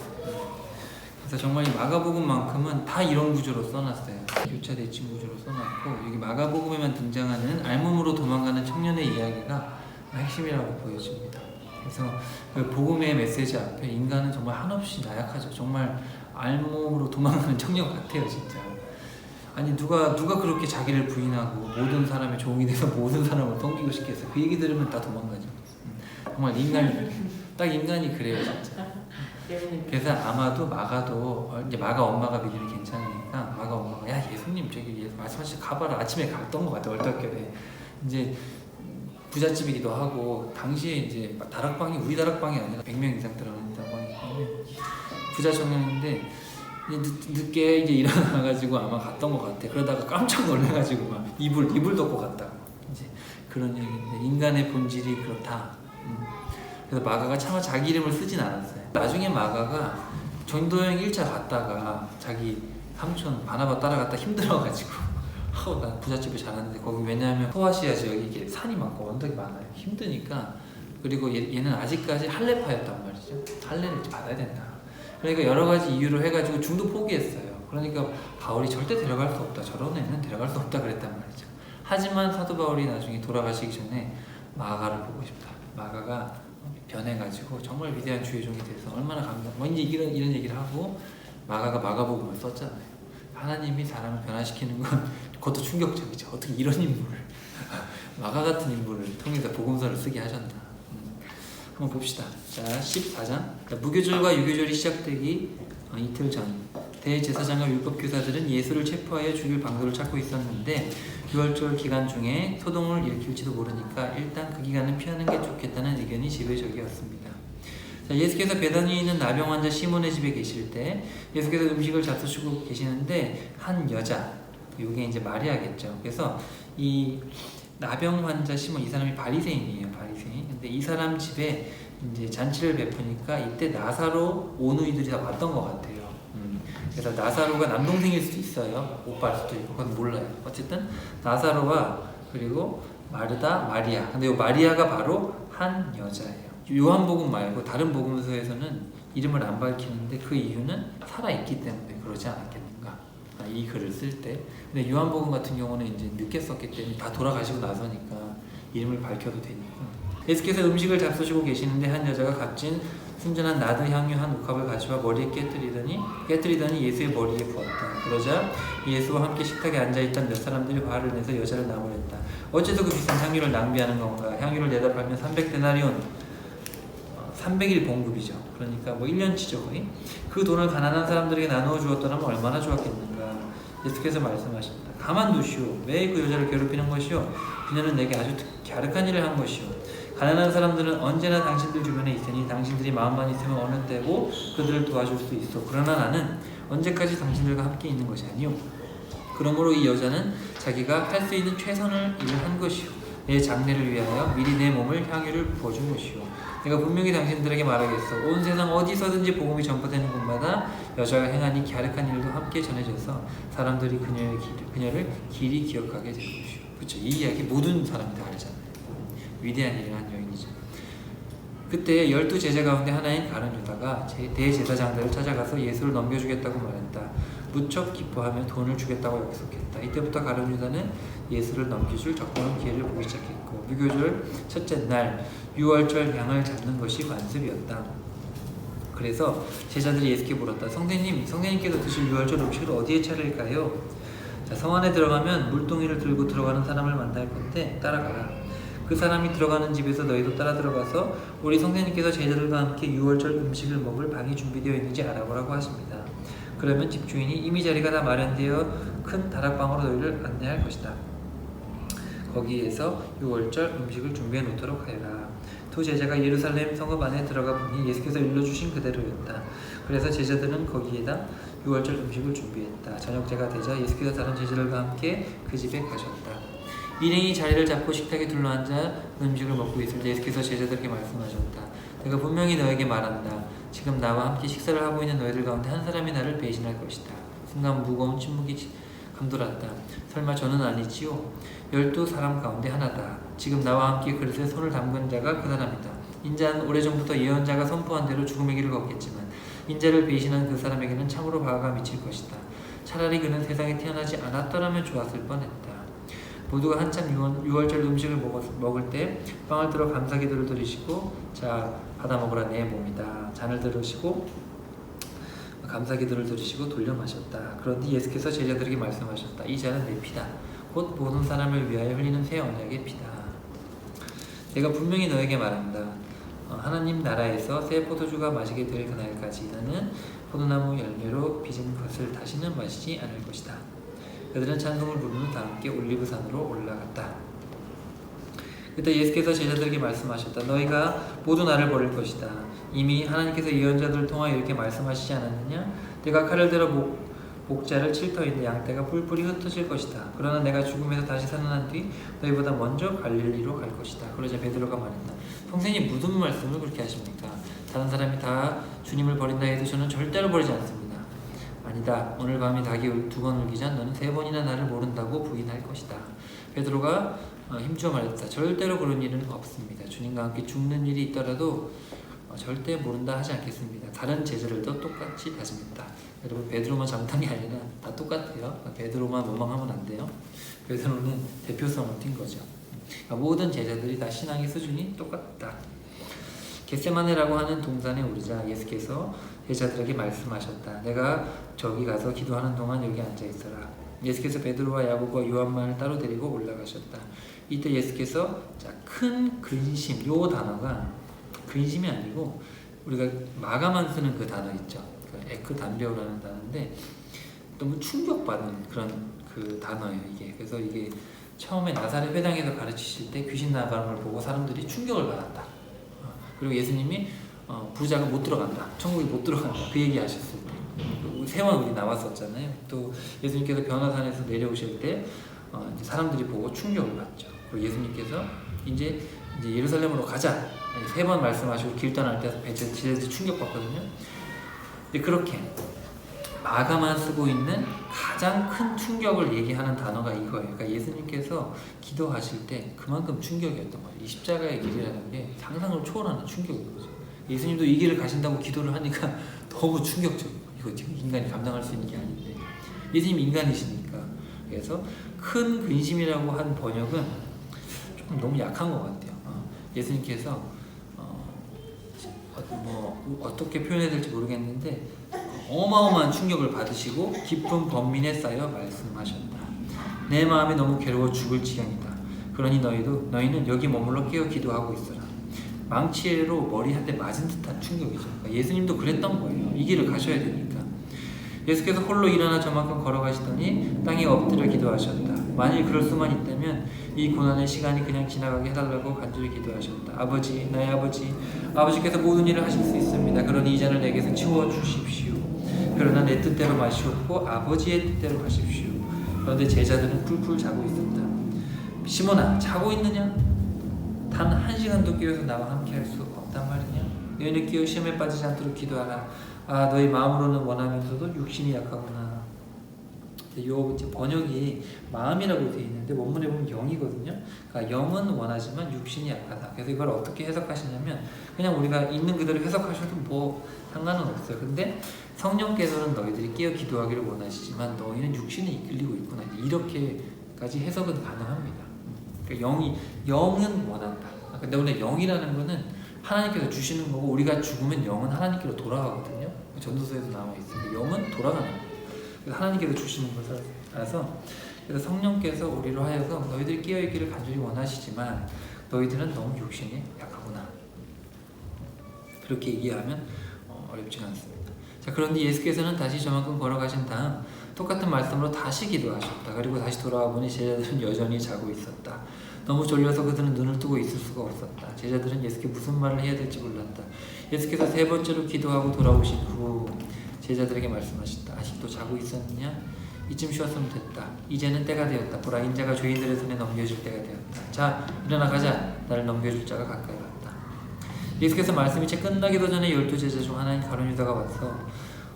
그래서 정말 이 마가복음만큼은 다 이런 구조로 써놨어요. 교차 대칭 구조로 써놨고 여기 마가복음에만 등장하는 알몸으로 도망가는 청년의 이야기가 핵심이라고 보여집니다. 그래서 그 복음의 메시지 앞에 인간은 정말 한없이 나약하죠. 정말 알몸으로 도망가는 청년 같아요, 진짜. 아니 누가 그렇게 자기를 부인하고 모든 사람의 종이 돼서 모든 사람을 섬기고 싶겠어요. 그 얘기 들으면 다 도망가죠. 정말 인간이 딱 인간이 그래요, 진짜. 그래서 아마도 마가도 이제 마가 엄마가 믿음이 괜찮으니까 마가 엄마가 야 예수님 저기 말씀하시죠 가봐라 아침에 갔던 것 같아 얼떨결에 이제 부잣집이기도 하고 당시에 이제 다락방이 우리 다락방이 아니라 100명 이상 들어가는 다락방이거든요. 부자 청년인데 늦게 이제 일어나가지고 아마 갔던 것 같아. 그러다가 깜짝 놀래가지고 막 이불 덮고 갔다고 이제 그런 얘기인데 인간의 본질이 그렇다. 그래서 마가가 차마 자기 이름을 쓰진 않았어요. 나중에 마가가 전도여행 1차 갔다가 자기 삼촌 바나바 따라갔다 힘들어가지고 나 부잣집에 자랐는데 거기 왜냐하면 소아시아 지역이 이게 산이 많고 언덕이 많아요. 힘드니까 그리고 얘는 아직까지 할례파였단 말이죠. 할례를 받아야 된다. 그러니까 여러 가지 이유로 해가지고 중도 포기했어요. 그러니까 바울이 절대 데려갈 수 없다. 저런 애는 데려갈 수 없다 그랬단 말이죠. 하지만 사도 바울이 나중에 돌아가시기 전에 마가를 보고 싶다. 마가가 변해가지고 정말 위대한 주의 종이 돼서 얼마나 감동. 이제 이런 얘기를 하고 마가가 마가복음을 썼잖아요. 하나님이 사람을 변화시키는 건 그것도 충격적이죠. 어떻게 이런 인물을 마가 같은 인물을 통해서 복음서를 쓰게 하셨나. 한번 봅시다. 자, 14장. 무교절과 유교절이 시작되기 이틀 전 대제사장과 율법교사들은 예수를 체포하여 죽일 방도를 찾고 있었는데 6월절 기간 중에 소동을 일으킬지도 모르니까 일단 그 기간은 피하는 게 좋겠다는 의견이 지배적이었습니다. 자, 예수께서 베다니에 있는 나병 환자 시몬의 집에 계실 때 예수께서 음식을 잡수시고 계시는데 한 여자, 이게 이제 마리아겠죠. 그래서 이 나병 환자 시몬, 이 사람이 바리새인이에요. 바리새인. 근데 이 사람 집에 이제 잔치를 베푸니까 이때 나사로 오누이들이 다 왔던 것 같아요. 그래서 나사로가 남동생일 수도 있어요. 오빠일 수도 있고, 그건 몰라요. 어쨌든 나사로와 그리고 마르다, 마리아. 근데 이 마리아가 바로 한 여자예요. 요한복음 말고 다른 복음서에서는 이름을 안 밝히는데 그 이유는 살아있기 때문에 그러지 않았겠는가. 이 글을 쓸 때. 근데 요한복음 같은 경우는 이제 늦게 썼기 때문에 다 돌아가시고 나서니까 이름을 밝혀도 되니까. 예수께서 음식을 잡수시고 계시는데 한 여자가 값진 순전한 나드 향유 한 옥합을 가져와 머리에 깨뜨리더니 예수의 머리에 부었다. 그러자 예수와 함께 식탁에 앉아있던 몇 사람들이 화를 내서 여자를 나무랬다. 어째서 그 비싼 향유를 낭비하는 건가? 향유를 내다 팔면 300데나리온, 300일 봉급이죠. 그러니까 뭐 1년치죠 거의. 그 돈을 가난한 사람들에게 나누어 주었더라면 얼마나 좋았겠는가. 예수께서 말씀하십니다. 가만두시오. 왜 그 여자를 괴롭히는 것이오? 그녀는 내게 아주 갸륵한 일을 한 것이오. 가난한 사람들은 언제나 당신들 주변에 있으니 당신들이 마음만 있으면 어느 때고 그들을 도와줄 수 있어. 그러나 나는 언제까지 당신들과 함께 있는 것이 아니오. 그러므로 이 여자는 자기가 할 수 있는 최선을 일을 한 것이오. 내 장례를 위하여 미리 내 몸을 향유를 부어준 것이오. 내가 분명히 당신들에게 말하겠어. 온 세상 어디서든지 복음이 전파되는 곳마다 여자가 행한 이 갸륵한 일도 함께 전해져서 사람들이 그녀를 길이 기억하게 될 것이오. 그렇죠. 이 이야기 모든 사람이 다 알잖아요. 위대한 일을 한 여인이죠. 그때 12제자 가운데 하나인 가룟 유다가 대제사장들을 찾아가서 예수를 넘겨주겠다고 말했다. 무척 기뻐하며 돈을 주겠다고 약속했다. 이때부터 가룟 유다는 예수를 넘겨줄 적절한 기회를 보기 시작했고 무교절 첫째 날 6월절 양을 잡는 것이 관습이었다. 그래서 제자들이 예수께 물었다. 성령님께서 드실 6월절 음식을 어디에 차릴까요? 자, 성 안에 들어가면 물동이를 들고 들어가는 사람을 만날 건데 따라가라. 그 사람이 들어가는 집에서 너희도 따라 들어가서 우리 성령님께서 제자들과 함께 6월절 음식을 먹을 방이 준비되어 있는지 알아보라고 하십니다. 그러면 집주인이 이미 자리가 다 마련되어 큰 다락방으로 너희를 안내할 것이다. 거기에서 6월절 음식을 준비해 놓도록 하여라. 두 제자가 예루살렘 성읍 안에 들어가 보니 예수께서 일러주신 그대로였다. 그래서 제자들은 거기에다 6월절 음식을 준비했다. 저녁때가 되자 예수께서 다른 제자들과 함께 그 집에 가셨다. 일행이 자리를 잡고 식탁에 둘러앉아 음식을 먹고 있을 때 예수께서 제자들에게 말씀하셨다. 내가 분명히 너에게 말한다. 지금 나와 함께 식사를 하고 있는 너희들 가운데 한 사람이 나를 배신할 것이다. 순간 무거운 침묵이 감돌았다. 설마 저는 아니지요? 12사람 가운데 하나다. 지금 나와 함께 그릇에 손을 담근 자가 그 사람이다. 인자는 오래전부터 예언자가 선포한 대로 죽음의 길을 걷겠지만 인자를 배신한 그 사람에게는 참으로 화가 미칠 것이다. 차라리 그는 세상에 태어나지 않았더라면 좋았을 뻔했다. 모두가 한참 6월절 음식을 먹을 때 빵을 들어 감사기도를 드리시고 자 받아 먹으라 내 몸이다. 잔을 들으시고 감사기도를 드리시고 돌려 마셨다. 그런데 예수께서 제자들에게 말씀하셨다. 이 잔은 내 피다. 곧 모든 사람을 위하여 흘리는 새 언약의 피다. 내가 분명히 너에게 말한다. 하나님 나라에서 새 포도주가 마시게 될 그날까지 너는 포도나무 열매로 빚은 것을 다시는 마시지 않을 것이다. 그들은 찬송을 부르며 다 함께 올리브산으로 올라갔다. 그때 예수께서 제자들에게 말씀하셨다. 너희가 모두 나를 버릴 것이다. 이미 하나님께서 예언자들을 통하여 이렇게 말씀하시지 않았느냐? 내가 칼을 들어 목자를 칠 터인데 양떼가 뿔뿔이 흩어질 것이다. 그러나 내가 죽음에서 다시 살아난 뒤 너희보다 먼저 갈릴리로 갈 것이다. 그러자 베드로가 말했다. 선생님 무슨 말씀을 그렇게 하십니까? 다른 사람이 다 주님을 버린다 해도 저는 절대로 버리지 않습니다. 아니다. 오늘 밤이 닭이 2번 울기 전 너는 3번이나 나를 모른다고 부인할 것이다. 베드로가 힘주어 말했다. 절대로 그런 일은 없습니다. 주님과 함께 죽는 일이 있더라도 절대 모른다 하지 않겠습니다. 다른 제자들도 똑같이 다짐했다. 여러분 베드로만 잘못한 게 아니라 다 똑같아요. 베드로만 원망하면 안 돼요. 베드로는 대표성을 띈 거죠. 모든 제자들이 다 신앙의 수준이 똑같다. 겟세마네라고 하는 동산에 오르자 예수께서 제자들에게 말씀하셨다. 내가 저기 가서 기도하는 동안 여기 앉아 있어라. 예수께서 베드로와 야고보와 요한만을 따로 데리고 올라가셨다. 이때 예수께서 큰 근심, 요 단어가 근심이 아니고 우리가 마가만 쓰는 그 단어 있죠. 그 에크단베오라는 단어인데 너무 충격받은 그런 그 단어예요. 이게 그래서 이게 처음에 나사렛 회당에서 가르치실 때 귀신 나가는 걸 보고 사람들이 충격을 받았다. 그리고 예수님이 부자가 못 들어간다, 천국에 못 들어간다, 그 얘기 하셨을 때 세 번 우리 나왔었잖아요. 또 예수님께서 변화산에서 내려오실 때 이제 사람들이 보고 충격을 받죠. 그리고 예수님께서 이제 예루살렘으로 가자 세 번 말씀하시고 길 떠날 때 제자들이 충격받거든요. 근데 그렇게 마가만 쓰고 있는 가장 큰 충격을 얘기하는 단어가 이거예요. 그러니까 예수님께서 기도하실 때 그만큼 충격이었던 거예요. 이 십자가의 길이라는 게 상상을 초월하는 충격인 거죠. 예수님도 이 길을 가신다고 기도를 하니까 너무 충격적이에요. 이거 지금 인간이 감당할 수 있는 게 아닌데 예수님 인간이시니까. 그래서 큰 근심이라고 한 번역은 조금 너무 약한 것 같아요. 예수님께서 어떻게 표현해야 될지 모르겠는데 어마어마한 충격을 받으시고 깊은 번민에 쌓여 말씀하셨다. 내 마음이 너무 괴로워 죽을 지경이다. 그러니 너희는 여기 머물러 깨어 기도하고 있어라. 망치로 머리 한 대 맞은 듯한 충격이죠. 그러니까 예수님도 그랬던 거예요. 이 길을 가셔야 되니까. 예수께서 홀로 일어나 저만큼 걸어가시더니 땅에 엎드려 기도하셨다. 만일 그럴 수만 있다면 이 고난의 시간이 그냥 지나가게 해달라고 간절히 기도하셨다. 아버지, 나의 아버지, 아버지께서 모든 일을 하실 수 있습니다. 그러니 이 잔을 내게서 치워주십시오. 그러나 내 뜻대로 마시옵고 아버지의 뜻대로 하십시오. 그런데 제자들은 쿨쿨 자고 있었다. 시몬아, 자고 있느냐? 단 1시간도 깨어서 나와 함께 할 수 없단 말이냐? 너희는 깨어 시험에 빠지지 않도록 기도하라. 너희 마음으로는 원하면서도 육신이 약하구나. 요 번역이 마음이라고 되어 있는데 원문에 보면 영이거든요. 그러니까 영은 원하지만 육신이 약하다. 그래서 이걸 어떻게 해석하시냐면 그냥 우리가 있는 그대로 해석하셔도 뭐 상관은 없어요. 근데 성령께서는 너희들이 깨어 기도하기를 원하시지만 너희는 육신에 이끌리고 있구나. 이렇게까지 해석은 가능합니다. 그러니까 영은 원한다. 근데 원래 영이라는 거는 하나님께서 주시는 거고 우리가 죽으면 영은 하나님께로 돌아가거든요. 전도서에도 나와 있어요. 영은 돌아가는 거예요. 그래서 하나님께서 주시는 것이라서 그래서 성령께서 우리로 하여금 너희들이 깨어있기를 간절히 원하시지만 너희들은 너무 육신이 약하구나. 그렇게 얘기하면 어렵지가 않습니다. 자, 그런데 예수께서는 다시 저만큼 걸어가신 다음 똑같은 말씀으로 다시 기도하셨다. 그리고 다시 돌아와 보니 제자들은 여전히 자고 있었다. 너무 졸려서 그들은 눈을 뜨고 있을 수가 없었다. 제자들은 예수께 무슨 말을 해야 될지 몰랐다. 예수께서 3번째로 기도하고 돌아오신 후 제자들에게 말씀하셨다. 아직도 자고 있었느냐? 이쯤 쉬었으면 됐다. 이제는 때가 되었다. 보라, 인자가 죄인들의 손에 넘겨질 때가 되었다. 자, 일어나 가자. 나를 넘겨줄 자가 가까이 왔다. 예수께서 말씀이 채 끝나기도 전에 12제자 중 하나인 가룟 유다가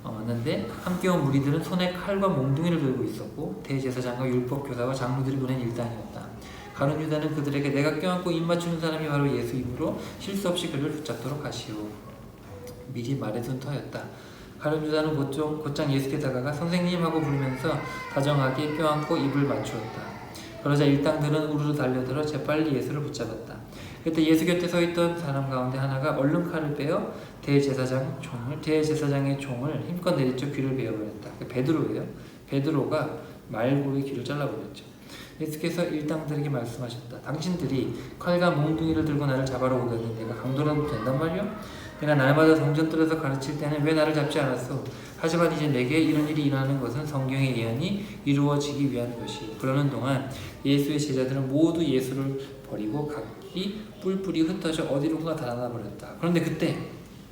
왔는데 함께 온 무리들은 손에 칼과 몽둥이를 들고 있었고 대제사장과 율법교사와 장로들이 보낸 일당이었다. 가룟 유다는 그들에게 내가 껴안고 입 맞추는 사람이 바로 예수이므로 실수 없이 그를 붙잡도록 하시오. 미리 말해둔 터였다. 가룟 유다는 곧장 예수께 다가가 선생님 하고 부르면서 다정하게 껴안고 입을 맞추었다. 그러자 일당들은 우르르 달려들어 재빨리 예수를 붙잡았다. 그때 예수 곁에 서 있던 사람 가운데 하나가 얼른 칼을 빼어 대제사장의 총을 힘껏 내리쳐 귀를 베어버렸다. 베드로예요. 베드로가 말고의 귀를 잘라버렸죠. 예수께서 일당들에게 말씀하셨다. 당신들이 칼과 몽둥이를 들고 나를 잡아러 오더니 내가 강도라도 된단 말이오? 내가 날마다 성전들에서 가르칠 때는 왜 나를 잡지 않았소? 하지만 이제 내게 이런 일이 일어나는 것은 성경의 예언이 이루어지기 위한 것이. 그러는 동안 예수의 제자들은 모두 예수를 버리고 각기 뿔뿔이 흩어져 어디론가 달아나 버렸다. 그런데 그때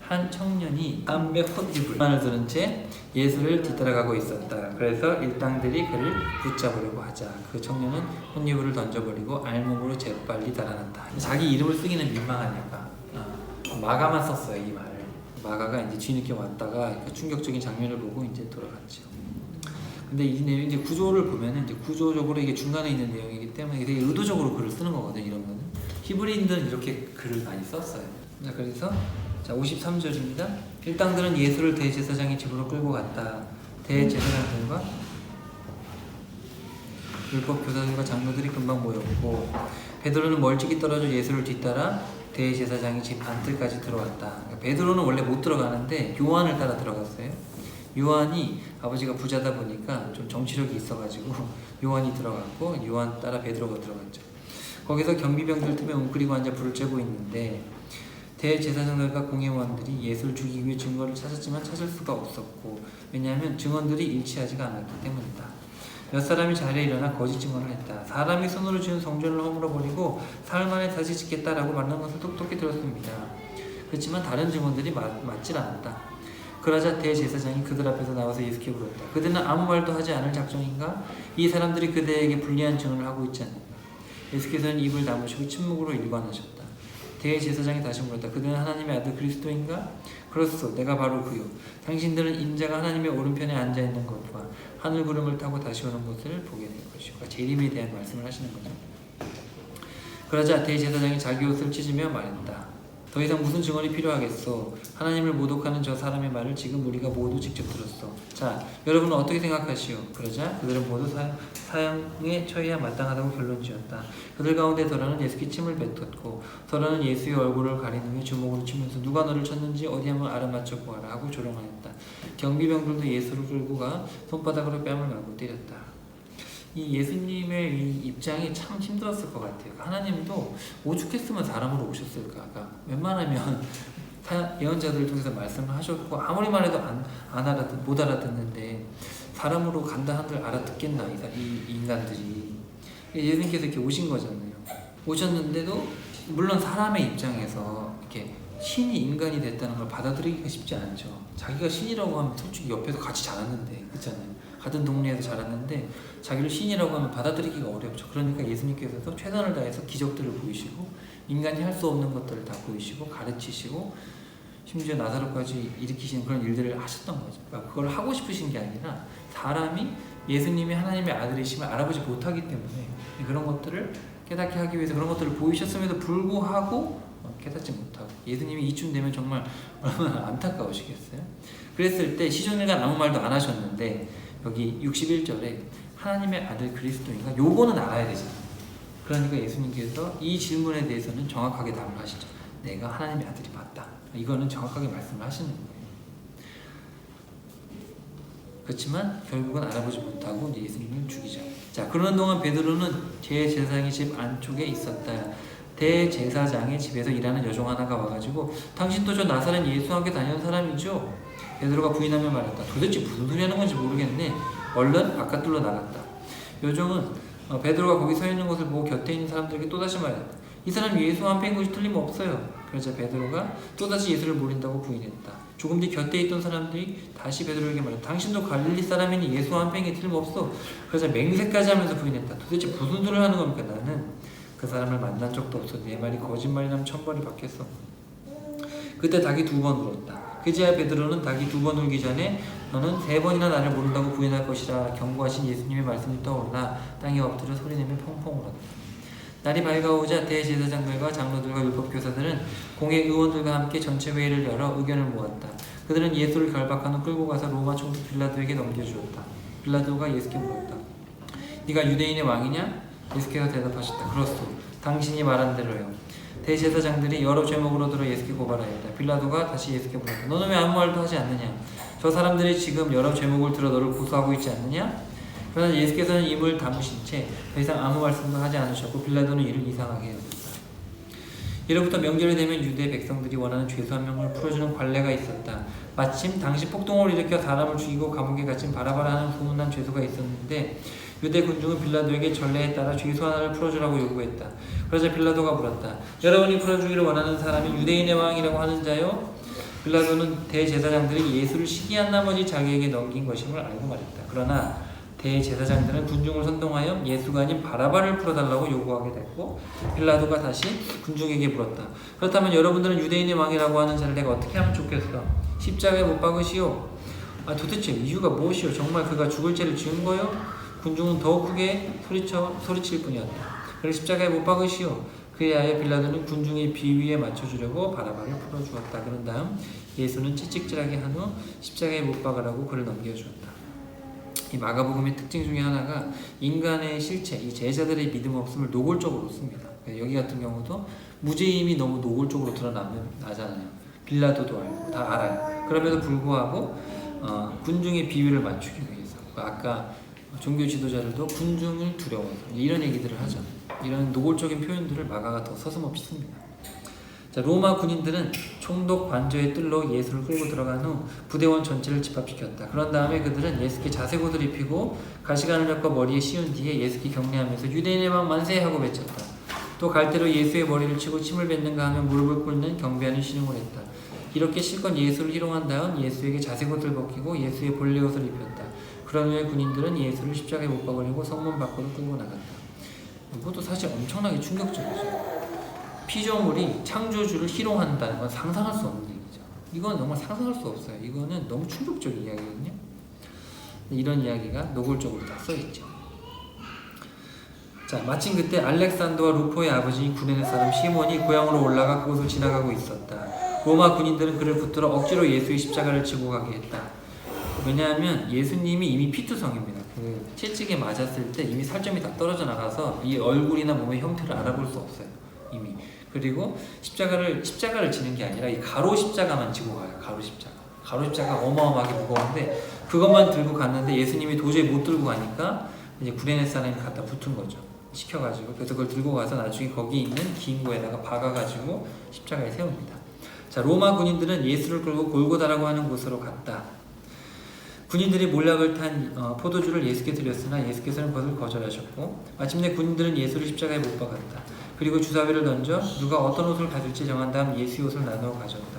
한 청년이 담배 헛입을 들은 채 예수를 뒤따라가고 있었다. 그래서 일당들이 그를 붙잡으려고 하자 그 청년은 헛이불을 던져버리고 알몸으로 재빨리 달아났다. 자기 이름을 쓰기는 민망하니까 마가만 썼어요. 이 말을. 마가가 이제 뒤늦게 왔다가 그 충격적인 장면을 보고 이제 돌아갔죠. 근데 이 내용 이제 구조를 보면은 이제 구조적으로 이게 중간에 있는 내용이기 때문에 되게 의도적으로 글을 쓰는 거거든요. 이런 거는 히브리인들은 이렇게 글을 많이 썼어요. 자, 그래서 53절입니다. 일당들은 예수를 대제사장의 집으로 끌고 갔다. 대제사장들과 율법 교사들과 장로들이 금방 모였고 베드로는 멀찍이 떨어져 예수를 뒤따라 대제사장이 집 안뜰까지 들어왔다. 그러니까 베드로는 원래 못 들어가는데 요한을 따라 들어갔어요. 요한이 아버지가 부자다 보니까 좀 정치력이 있어가지고 요한이 들어갔고 요한 따라 베드로가 들어갔죠. 거기서 경비병들 틈에 웅크리고 앉아 불을 쬐고 있는데 대제사장들과 공회원들이 예수를 죽이기 위해 증거를 찾았지만 찾을 수가 없었고, 왜냐하면 증언들이 일치하지가 않았기 때문이다. 몇 사람이 자리에 일어나 거짓 증언을 했다. 사람이 손으로 지은 성전을 허물어버리고 사흘 만에 다시 짓겠다라고 말하는 것을 똑똑히 들었습니다. 그렇지만 다른 증언들이 맞질 않았다. 그러자 대제사장이 그들 앞에서 나와서 예수께 물었다. 그들은 아무 말도 하지 않을 작정인가? 이 사람들이 그대에게 불리한 증언을 하고 있지 않는가? 예수께서는 입을 다무시고 침묵으로 일관하셨다. 대제사장이 다시 물었다. 그들은 하나님의 아들 그리스도인가? 그렇소, 내가 바로 그요. 당신들은 인자가 하나님의 오른편에 앉아있는 것과 하늘 구름을 타고 다시 오는 것을 보게 될 것이고, 재림에 대한 말씀을 하시는 거죠. 그러자 대제사장이 자기 옷을 찢으며 말했다. 더 이상 무슨 증언이 필요하겠소? 하나님을 모독하는 저 사람의 말을 지금 우리가 모두 직접 들었소. 자, 여러분은 어떻게 생각하시오? 그러자 그들은 모두 사형에 처해야 마땅하다고 결론지었다. 그들 가운데 더러는 예수께 침을 뱉었고 더러는 예수의 얼굴을 가린 후에 주먹으로 치면서 누가 너를 쳤는지 어디 한번 알아맞혀 보아라 하고 조롱하였다. 경비병들도 예수를 끌고 가 손바닥으로 뺨을 맞고 때렸다. 이 예수님의 이 입장이 참 힘들었을 것 같아요. 하나님도 오죽했으면 사람으로 오셨을까. 그러니까 웬만하면 예언자들을 통해서 말씀을 하셨고 아무리 말해도 못 알아듣는데 사람으로 간다 한들 알아듣겠나 이 인간들이. 예수님께서 이렇게 오신 거잖아요. 오셨는데도 물론 사람의 입장에서 이렇게 신이 인간이 됐다는 걸 받아들이기가 쉽지 않죠. 자기가 신이라고 하면 솔직히 옆에서 같이 자랐는데, 그렇잖아요. 같은 동네에서 자랐는데 자기를 신이라고 하면 받아들이기가 어렵죠. 그러니까 예수님께서도 최선을 다해서 기적들을 보이시고 인간이 할 수 없는 것들을 다 보이시고 가르치시고 심지어 나사로까지 일으키시는 그런 일들을 하셨던 거죠. 그러니까 그걸 하고 싶으신 게 아니라 사람이 예수님이 하나님의 아들이심을 알아보지 못하기 때문에 그런 것들을 깨닫게 하기 위해서 그런 것들을 보이셨음에도 불구하고 깨닫지 못하고, 예수님이 이쯤 되면 정말 얼마나 안타까우시겠어요. 그랬을 때 시종일관 아무 말도 안 하셨는데 여기 61절에 하나님의 아들 그리스도인가? 요거는 알아야 되잖아요. 그러니까 예수님께서 이 질문에 대해서는 정확하게 답을 하시죠. 내가 하나님의 아들이 맞다. 이거는 정확하게 말씀을 하시는 거예요. 그렇지만 결국은 알아보지 못하고 예수님을 죽이죠. 자, 그러는 동안 베드로는 대제사장의 집 안쪽에 있었다. 대제사장의 집에서 일하는 여종 하나가 와가지고 당신도 저 나사렛 예수와 함께 다니는 사람이죠? 베드로가 부인하며 말했다. 도대체 무슨 소리 하는 건지 모르겠네. 얼른 바깥으로 나갔다. 여종은 베드로가 거기 서 있는 것을 보고 곁에 있는 사람들에게 또다시 말했다. 이 사람 예수와 한패인 것이 틀림없어요. 그러자 베드로가 또다시 예수를 모른다고 부인했다. 조금 뒤 곁에 있던 사람들이 다시 베드로에게 말했다. 당신도 갈릴리 사람이니 예수와 한패인 게 틀림없어. 그러자 맹세까지 하면서 부인했다. 도대체 무슨 소리를 하는 겁니까? 나는 그 사람을 만난 적도 없어. 내 말이 거짓말이라면 천벌이 받겠어. 그때 닭이 2번 울었다. 그제야 베드로는 닭이 2번 울기 전에 너는 3번이나 나를 모른다고 부인할 것이라 경고하신 예수님의 말씀이 떠올라 땅에 엎드려 소리내며 펑펑 울었다. 날이 밝아오자 대제사장들과 장로들과 율법교사들은 공회 의원들과 함께 전체 회의를 열어 의견을 모았다. 그들은 예수를 결박한 후 끌고 가서 로마 총독 빌라도에게 넘겨주었다. 빌라도가 예수께 물었다. 네가 유대인의 왕이냐? 예수께서 대답하셨다. 그렇소. 당신이 말한 대로요. 대제사장들이 여러 제목으로 들어 예수께 고발하였다. 빌라도가 다시 예수께 물었다. 너는 왜 아무 말도 하지 않느냐? 저 사람들이 지금 여러 제목을 들어 너를 고소하고 있지 않느냐? 그러나 예수께서는 입을 다무신 채 더 이상 아무 말씀도 하지 않으셨고 빌라도는 이를 이상하게 여겼다. 이로부터 명절이 되면 유대 백성들이 원하는 죄수 한 명을 풀어주는 관례가 있었다. 마침 당시 폭동을 일으켜 사람을 죽이고 감옥에 갇힌 바라바라는 소문난 죄수가 있었는데 유대 군중은 빌라도에게 전례에 따라 죄수 하나를 풀어주라고 요구했다. 그러자 빌라도가 물었다. 여러분이 풀어주기를 원하는 사람이 유대인의 왕이라고 하는 자요? 빌라도는 대제사장들이 예수를 시기한 나머지 자기에게 넘긴 것임을 알고 말했다. 그러나 대제사장들은 군중을 선동하여 예수가 아닌 바라바를 풀어달라고 요구하게 됐고 빌라도가 다시 군중에게 물었다. 그렇다면 여러분들은 유대인의 왕이라고 하는 자를 내가 어떻게 하면 좋겠어? 십자가에 못 박으시오? 도대체 이유가 무엇이오? 정말 그가 죽을 죄를 지은 거요? 군중은 더 크게 소리칠 뿐이었다. 그를 십자가에 못 박으시오. 그에 하여 빌라도는 군중의 비위에 맞춰주려고 바라바를 풀어주었다. 그런 다음 예수는 채찍질하게 한 후 십자가에 못 박으라고 그를 넘겨주었다. 이 마가복음의 특징 중에 하나가 인간의 실체, 이 제자들의 믿음 없음을 노골적으로 씁니다. 여기 같은 경우도 무죄임이 너무 노골적으로 드러나잖아요. 빌라도도 알고 다 알아요. 그럼에도 불구하고 군중의 비위를 맞추기 위해서 아까 종교 지도자들도 군중을 두려워서 이런 얘기들을 하죠. 이런 노골적인 표현들을 마가가 더 서슴없이 씁니다. 자, 로마 군인들은 총독 관저의 뜰로 예수를 끌고 들어간 후 부대원 전체를 집합시켰다. 그런 다음에 그들은 예수께 자색옷을 입히고 가시관을 엮어 머리에 씌운 뒤에 예수께 격려하면서 유대인의 왕 만세 하고 외쳤다. 또 갈대로 예수의 머리를 치고 침을 뱉는가 하며 무릎을 꿇는 경배하는 신용을 했다. 이렇게 실컷 예수를 희롱한 다음 예수에게 자색옷을 벗기고 예수의 본래 옷을 입혔다. 그런 후에 군인들은 예수를 십자가에 못 박으려고 성문 밖으로 끌고 나갔다. 이것도 사실 엄청나게 충격적이죠. 피조물이 창조주를 희롱한다는 건 상상할 수 없는 얘기죠. 이건 정말 상상할 수 없어요. 이거는 너무 충격적인 이야기거든요. 이런 이야기가 노골적으로 다 써있죠. 자, 마침 그때 알렉산더와 루포의 아버지인 구레네 사람 시몬이 고향으로 올라가 그곳을 지나가고 있었다. 로마 군인들은 그를 붙들어 억지로 예수의 십자가를 지고 가게 했다. 왜냐하면 예수님이 이미 피투성입니다. 그 채찍에 맞았을 때 이미 살점이 다 떨어져 나가서 이 얼굴이나 몸의 형태를 알아볼 수 없어요. 이미. 그리고 십자가를 지는 게 아니라 이 가로 십자가만 지고 가요. 가로 십자가. 가로 십자가 어마어마하게 무거운데 그것만 들고 갔는데 예수님이 도저히 못 들고 가니까 이제 구레네 사람이 갖다 붙은 거죠. 시켜가지고. 그래서 그걸 들고 가서 나중에 거기 있는 긴 거에다가 박아가지고 십자가에 세웁니다. 자, 로마 군인들은 예수를 끌고 골고다라고 하는 곳으로 갔다. 군인들이 몰락을 탄 포도주를 예수께 드렸으나 예수께서는 그것을 거절하셨고 마침내 군인들은 예수를 십자가에 못 박았다. 그리고 주사위를 던져 누가 어떤 옷을 가질지 정한 다음 예수의 옷을 나누어 가졌다.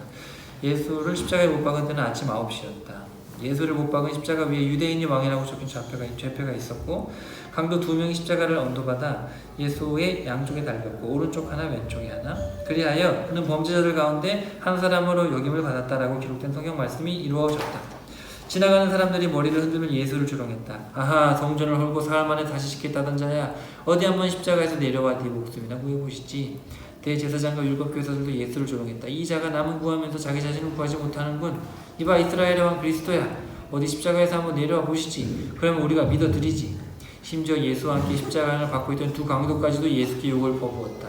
예수를 십자가에 못 박은 때는 아침 9시였다. 예수를 못 박은 십자가 위에 유대인이 왕이라고 적힌 좌표가 있었고 강도 2명이 십자가를 언도받아 예수의 양쪽에 달렸고 오른쪽 하나 왼쪽에 하나. 그리하여 그는 범죄자들 가운데 한 사람으로 여김을 받았다라고 기록된 성경 말씀이 이루어졌다. 지나가는 사람들이 머리를 흔들며 예수를 조롱했다. 아하, 성전을 헐고 사흘 만에 다시 짓겠다던 자야, 어디 한번 십자가에서 내려와 네 목숨이나 구해보시지. 대제사장과 율법교사들도 예수를 조롱했다. 이 자가 남은 구하면서 자기 자신을 구하지 못하는군. 이봐, 이스라엘의 왕 그리스도야, 어디 십자가에서 한번 내려와 보시지. 그러면 우리가 믿어드리지. 심지어 예수와 함께 십자가를 받고 있던 두 강도까지도 예수께 욕을 퍼부었다.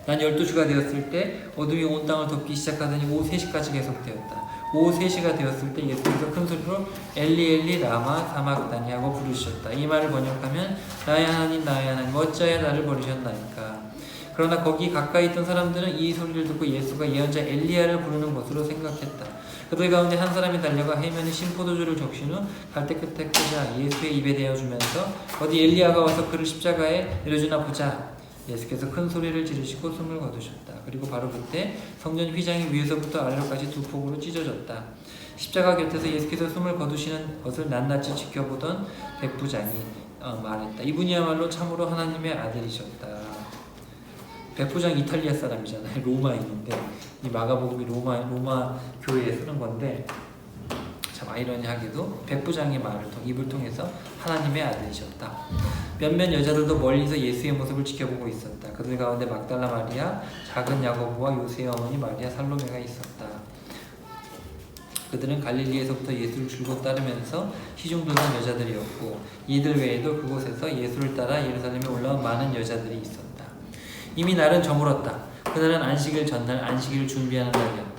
난 12시가 되었을 때 어둠이 온 땅을 덮기 시작하더니 오후 3시까지 계속되었다. 오후 3시가 되었을 때 예수께서 큰 소리로 엘리 엘리 라마 사막다니 하고 부르셨다. 이 말을 번역하면 나의 하나님 나의 하나님 어찌하여 나를 버리셨나이까. 그러나 거기 가까이 있던 사람들은 이 소리를 듣고 예수가 예언자 엘리야를 부르는 것으로 생각했다. 그들 가운데 한 사람이 달려가 해면에 신포도주를 적신 후 갈대 끝에 꽂아 예수의 입에 대어주면서 어디 엘리야가 와서 그를 십자가에 내려주나 보자. 예수께서 큰 소리를 지르시고 숨을 거두셨다. 그리고 바로 그때 성전 휘장이 위에서부터 아래로까지 두 폭으로 찢어졌다. 십자가 곁에서 예수께서 숨을 거두시는 것을 낱낱이 지켜보던 백부장이 말했다. 이분이야말로 참으로 하나님의 아들이셨다. 백부장 이탈리아 사람이잖아요. 로마인인데 이 마가복음이 로마 교회에 쓰는 건데 참 아이러니하게도 백부장의 입을 통해서 하나님의 아들이셨다. 몇몇 여자들도 멀리서 예수의 모습을 지켜보고 있었다. 그들 가운데 막달라 마리아, 작은 야고보와 요새의 어머니 마리아 살로메가 있었다. 그들은 갈릴리에서부터 예수를 줄곧 따르면서 시중들던 여자들이었고 이들 외에도 그곳에서 예수를 따라 예루살렘에 올라온 많은 여자들이 있었다. 이미 날은 저물었다. 그날은 안식일 전날 안식일을 준비하는 날이었다.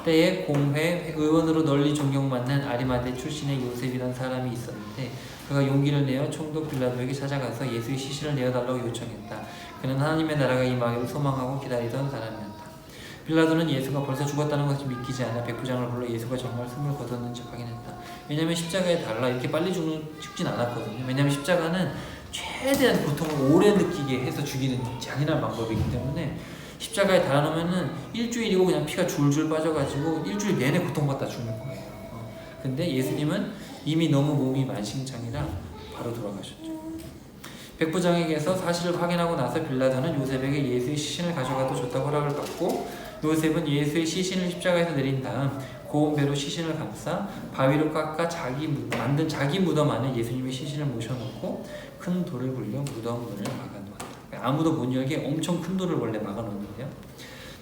때에 공회 의원으로 널리 존경받는 아리마대 출신의 요셉이라는 사람이 있었는데 그가 용기를 내어 총독 빌라도에게 찾아가서 예수의 시신을 내어달라고 요청했다. 그는 하나님의 나라가 임하기를 소망하고 기다리던 사람이었다. 빌라도는 예수가 벌써 죽었다는 것을 믿기지 않아 백부장을 불러 예수가 정말 숨을 거뒀는지 확인했다. 왜냐하면 십자가에 달라 이렇게 빨리 죽진 않았거든요. 왜냐하면 십자가는 최대한 고통을 오래 느끼게 해서 죽이는 잔인한 방법이기 때문에 십자가에 달아놓으면은 일주일이고 그냥 피가 줄줄 빠져가지고 일주일 내내 고통받다 죽는 거예요. 근데 예수님은 이미 너무 몸이 만신창이라 바로 돌아가셨죠. 백부장에게서 사실을 확인하고 나서 빌라도는 요셉에게 예수의 시신을 가져가도 좋다고 허락을 받고 요셉은 예수의 시신을 십자가에서 내린 다음 고운 배로 시신을 감싸 바위로 깎아 만든 자기 무덤 안에 예수님의 시신을 모셔놓고 큰 돌을 굴려 무덤 문을 막아놓았다. 아무도 못 열게 엄청 큰 돌을 원래 막아놓는데요.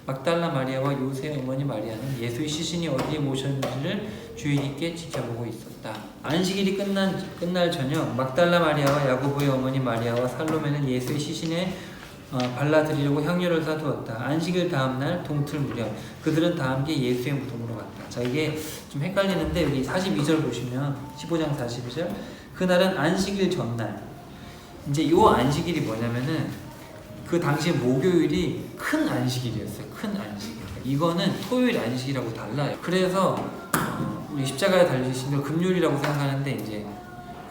막달라 마리아와 요새의 어머니 마리아는 예수의 시신이 어디에 모셨는지를 주의 깊게 지켜보고 있었다. 안식일이 끝날 저녁 막달라 마리아와 야고보의 어머니 마리아와 살로메는 예수의 시신의 발라드리려고 향유를 사두었다. 안식일 다음날 동틀 무렵 그들은 다 함께 예수의 무덤으로 갔다. 자, 이게 좀 헷갈리는데 여기 42절 보시면 15장 42절 그날은 안식일 전날. 이제 요 안식일이 뭐냐면은 그 당시 목요일이 큰 안식일이었어요. 큰 안식일. 이거는 토요일 안식이라고 달라요. 그래서 우리 십자가에 달리신 걸 금요일이라고 생각하는데 이제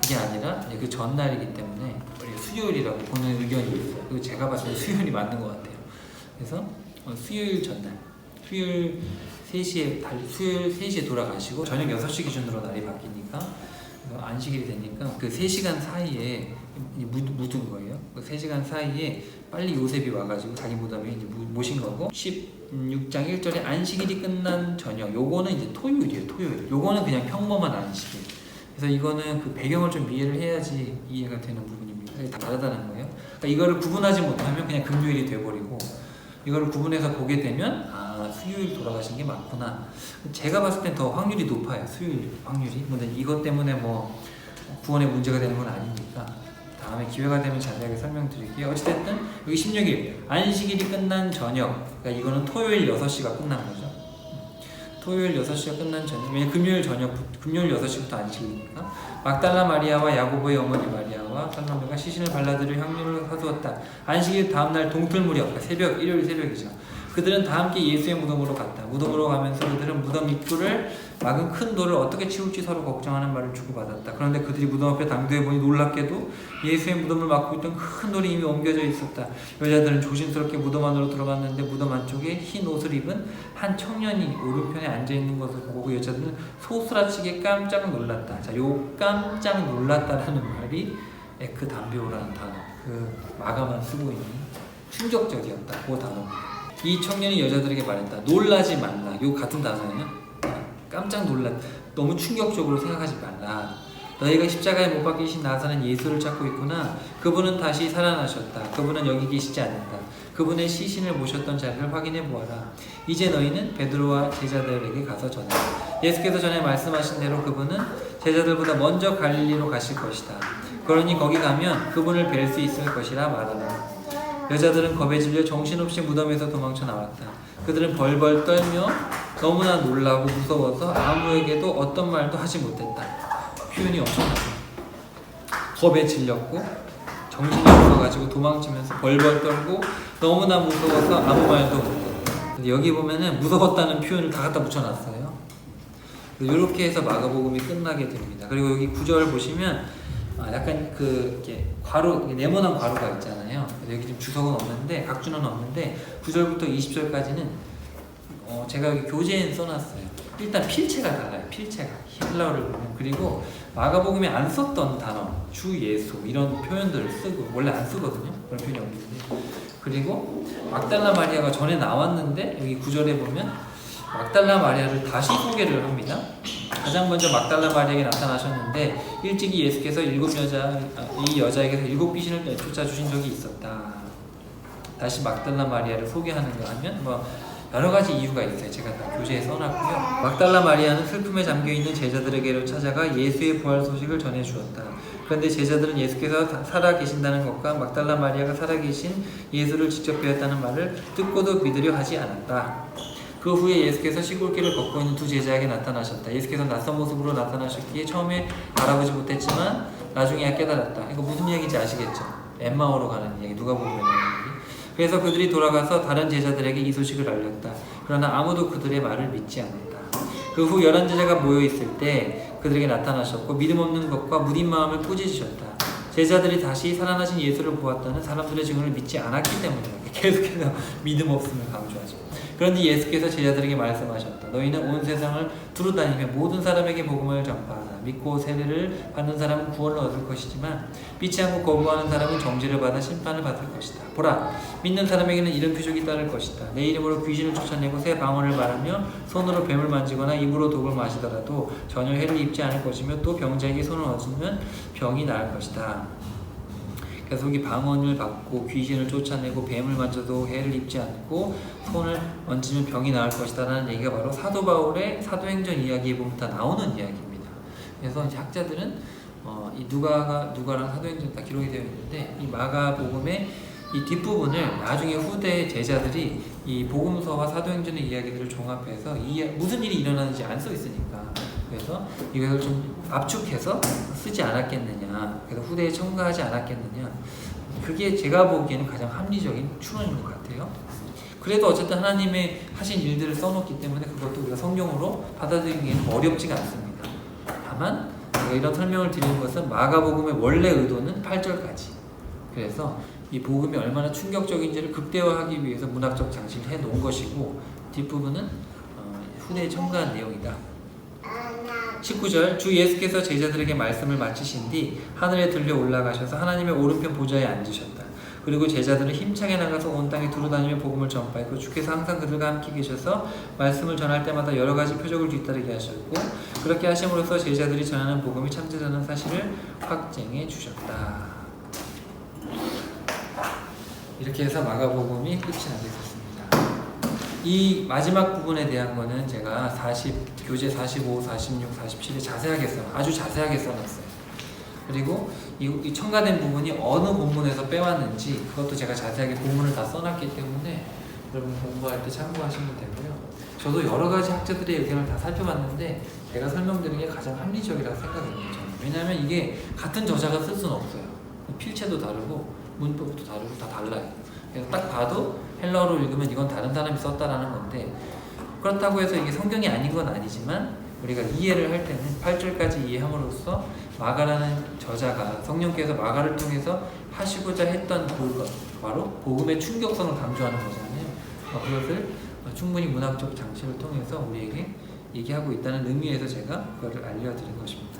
그게 아니라 그 전날이기 때문에 수요일이라고 보는 의견이 있어요. 그리고 제가 봤을 때 수요일이 맞는 것 같아요. 그래서 수요일 전날, 수요일 3시에 돌아가시고 저녁 6시 기준으로 날이 바뀌니까 안식일이 되니까 그 3시간 사이에 묻은 거예요. 그 3시간 사이에 빨리 요셉이 와가지고 자기 무덤에 이제 모신 거고 16장 1절에 안식일이 끝난 저녁 요거는 이제 토요일이에요. 토요일. 요거는 그냥 평범한 안식일. 그래서 이거는 그 배경을 좀 이해를 해야지 이해가 되는 부분입니다. 다 다르다는 거예요. 그러니까 이거를 구분하지 못하면 그냥 금요일이 돼버리고 이거를 구분해서 보게 되면 수요일 돌아가신 게 맞구나. 제가 봤을 땐 더 확률이 높아요. 수요일 확률이. 근데 이것 때문에 뭐 구원에 문제가 되는 건 아니니까 다음에 기회가 되면 자세하게 설명드릴게요. 어찌됐든 여기 16일 안식일이 끝난 저녁. 그러니까 이거는 토요일 6시가 끝난 거죠. 토요일 6시가 끝난 저녁. 왜냐면 금요일 6시부터 안식일이니까. 막달라 마리아와 야고보의 어머니 마리아와 살로메가 시신을 발라드려 향유를 사두었다. 안식일 다음날 동틀 무렵, 그러니까 새벽, 일요일 새벽이죠. 그들은 다 함께 예수의 무덤으로 갔다. 무덤으로 가면서 그들은 무덤 입구를 막은 큰 돌을 어떻게 치울지 서로 걱정하는 말을 주고받았다. 그런데 그들이 무덤 앞에 당도해 보니 놀랍게도 예수의 무덤을 막고 있던 큰 돌이 이미 옮겨져 있었다. 여자들은 조심스럽게 무덤 안으로 들어갔는데 무덤 안쪽에 흰 옷을 입은 한 청년이 오른편에 앉아있는 것을 보고 그 여자들은 소스라치게 깜짝 놀랐다. 자, 요 깜짝 놀랐다라는 말이 에크담비오라는 단어, 그 마가만 쓰고 있는 충격적이었다. 그 단어. 이 청년이 여자들에게 말했다. 놀라지 말라. 요 같은 단어예요. 깜짝 놀랐다. 너무 충격적으로 생각하지 말라. 너희가 십자가에 못 박히신 나사는 예수를 찾고 있구나. 그분은 다시 살아나셨다. 그분은 여기 계시지 않는다. 그분의 시신을 모셨던 자리를 확인해 보아라. 이제 너희는 베드로와 제자들에게 가서 전하라. 예수께서 전에 말씀하신 대로 그분은 제자들보다 먼저 갈릴리로 가실 것이다. 그러니 거기 가면 그분을 뵐 수 있을 것이라 말하라. 여자들은 겁에 질려 정신없이 무덤에서 도망쳐 나왔다. 그들은 벌벌 떨며 너무나 놀라고 무서워서 아무에게도 어떤 말도 하지 못했다. 표현이 엄청나죠. 겁에 질렸고 정신이 없어가지고 도망치면서 벌벌 떨고 너무나 무서워서 아무 말도 못했다. 근데 여기 보면은 무서웠다는 표현을 다 갖다 붙여놨어요. 이렇게 해서 마가복음이 끝나게 됩니다. 그리고 여기 9절 보시면 약간 이렇게 괄호, 네모난 괄호가 있잖아요. 여기 지금 주석은 없는데, 각주는 없는데 9절부터 20절까지는 제가 여기 교재에 써놨어요. 일단 필체가 달라요. 필체가 헬라어를 보면. 그리고 마가복음에 안 썼던 단어, 주 예수 이런 표현들을 쓰고 원래 안 쓰거든요. 그런 표현이 없는데. 그리고 막달라 마리아가 전에 나왔는데 여기 9절에 보면 막달라 마리아를 다시 소개를 합니다. 가장 먼저 막달라 마리아에게 나타나셨는데 일찍이 예수께서 이 여자에게서 7 귀신을 쫓아주신 적이 있었다. 다시 막달라 마리아를 소개하는가 하면 여러 가지 이유가 있어요. 제가 다 교재에 써놨고요. 막달라 마리아는 슬픔에 잠겨있는 제자들에게로 찾아가 예수의 부활 소식을 전해주었다. 그런데 제자들은 예수께서 살아계신다는 것과 막달라 마리아가 살아계신 예수를 직접 뵈었다는 말을 듣고도 믿으려 하지 않았다. 그 후에 예수께서 시골길을 걷고 있는 2 제자에게 나타나셨다. 예수께서 낯선 모습으로 나타나셨기에 처음에 알아보지 못했지만 나중에 깨달았다. 이거 무슨 얘기인지 아시겠죠? 엠마오로 가는 얘기, 누가복음에 나오는 얘기. 그래서 그들이 돌아가서 다른 제자들에게 이 소식을 알렸다. 그러나 아무도 그들의 말을 믿지 않았다. 그 후 11제자가 모여있을 때 그들에게 나타나셨고 믿음 없는 것과 무딘 마음을 꾸짖으셨다. 제자들이 다시 살아나신 예수를 보았다는 사람들의 증언을 믿지 않았기 때문이다. 계속해서 믿음 없음을 강조하죠. 그런데 예수께서 제자들에게 말씀하셨다. 너희는 온 세상을 두루다니며 모든 사람에게 복음을 전파하라. 믿고 세례를 받는 사람은 구원을 얻을 것이지만 믿지 않고 거부하는 사람은 정죄를 받아 심판을 받을 것이다. 보라, 믿는 사람에게는 이런 표적이 따를 것이다. 내 이름으로 귀신을 쫓아내고 새 방언을 말하며 손으로 뱀을 만지거나 입으로 독을 마시더라도 전혀 해를 입지 않을 것이며 또 병자에게 손을 얹으면 병이 나을 것이다. 그래서 여기 방언을 받고 귀신을 쫓아내고 뱀을 만져도 해를 입지 않고 손을 얹으면 병이 나을 것이다 라는 얘기가 바로 사도 바울의 사도행전 이야기에 보면 다 나오는 이야기입니다. 그래서 이제 학자들은 이 누가랑 사도행전 다 기록이 되어 있는데 이 마가복음에 이 뒷부분을 나중에 후대 제자들이 이 복음서와 사도행전의 이야기들을 종합해서 무슨 일이 일어나는지 안 써 있으니까, 그래서 이것을 좀 압축해서 쓰지 않았겠느냐, 그래서 후대에 첨가하지 않았겠느냐, 그게 제가 보기에는 가장 합리적인 추론인 것 같아요. 그래도 어쨌든 하나님의 하신 일들을 써놓기 때문에 그것도 우리가 성경으로 받아들이기에는 어렵지가 않습니다. 다만 제가 이런 설명을 드리는 것은 마가복음의 원래 의도는 8절까지, 그래서 이 복음이 얼마나 충격적인지를 극대화하기 위해서 문학적 장치를 해놓은 것이고, 뒷부분은 후대에 첨가한 내용이다. 19절, 주 예수께서 제자들에게 말씀을 마치신 뒤 하늘에 들려 올라가셔서 하나님의 오른편 보좌에 앉으셨다. 그리고 제자들은 힘차게 나가서 온 땅에 두루다니며 복음을 전파했고, 주께서 항상 그들과 함께 계셔서 말씀을 전할 때마다 여러 가지 표적을 뒤따르게 하셨고, 그렇게 하심으로써 제자들이 전하는 복음이 참되다는 사실을 확증해 주셨다. 이렇게 해서 마가복음이 끝이 나게 됐습니다. 이 마지막 부분에 대한 거는 제가 교재 45, 46, 47에 아주 자세하게 써놨어요. 그리고 이 첨가된 부분이 어느 본문에서 빼왔는지 그것도 제가 자세하게 본문을 다 써놨기 때문에 여러분 공부할 때 참고하시면 되고요. 저도 여러 가지 학자들의 의견을 다 살펴봤는데 제가 설명드리는 게 가장 합리적이라고 생각해요. 왜냐하면 이게 같은 저자가 쓸 수는 없어요. 필체도 다르고 문법도 다르고 다 달라요. 그래서 딱 봐도 헬라어로 읽으면 이건 다른 사람이 썼다라는 건데, 그렇다고 해서 이게 성경이 아닌 건 아니지만 우리가 이해를 할 때는 8절까지 이해함으로써 마가라는 저자가 성령께서 마가를 통해서 하시고자 했던 그것, 바로 복음의 충격성을 강조하는 거잖아요. 그것을 충분히 문학적 장치를 통해서 우리에게 얘기하고 있다는 의미에서 제가 그것을 알려드린 것입니다.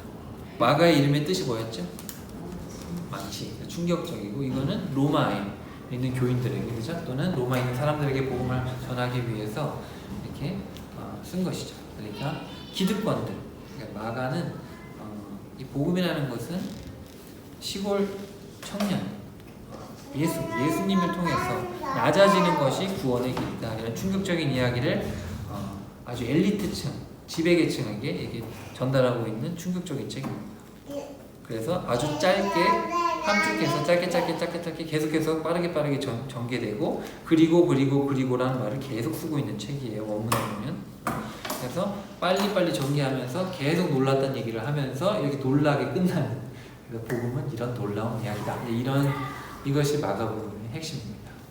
마가의 이름의 뜻이 뭐였죠? 망치, 충격적이고, 이거는 로마에 있는 교인들에게, 그죠? 또는 로마에 있는 사람들에게 복음을 전하기 위해서 이렇게 쓴 것이죠. 그러니까 기득권들, 그러니까 마가는 이 복음이라는 것은 시골 청년, 예수님을 통해서 낮아지는 것이 구원의 길이다, 이런 충격적인 이야기를 아주 엘리트층, 지배계층에게 전달하고 있는 충격적인 책입니다. 그래서 아주 짧게 함축해서 짧게 계속해서 빠르게 전개되고, 그리고라는 말을 계속 쓰고 있는 책이에요, 원문에 보면. 그래서 빨리 전개하면서 계속 놀랐다는 얘기를 하면서 이렇게 놀라게 끝나는, 그래서 복음은 이런 놀라운 이야기다, 이것이 마가복음의 핵심입니다.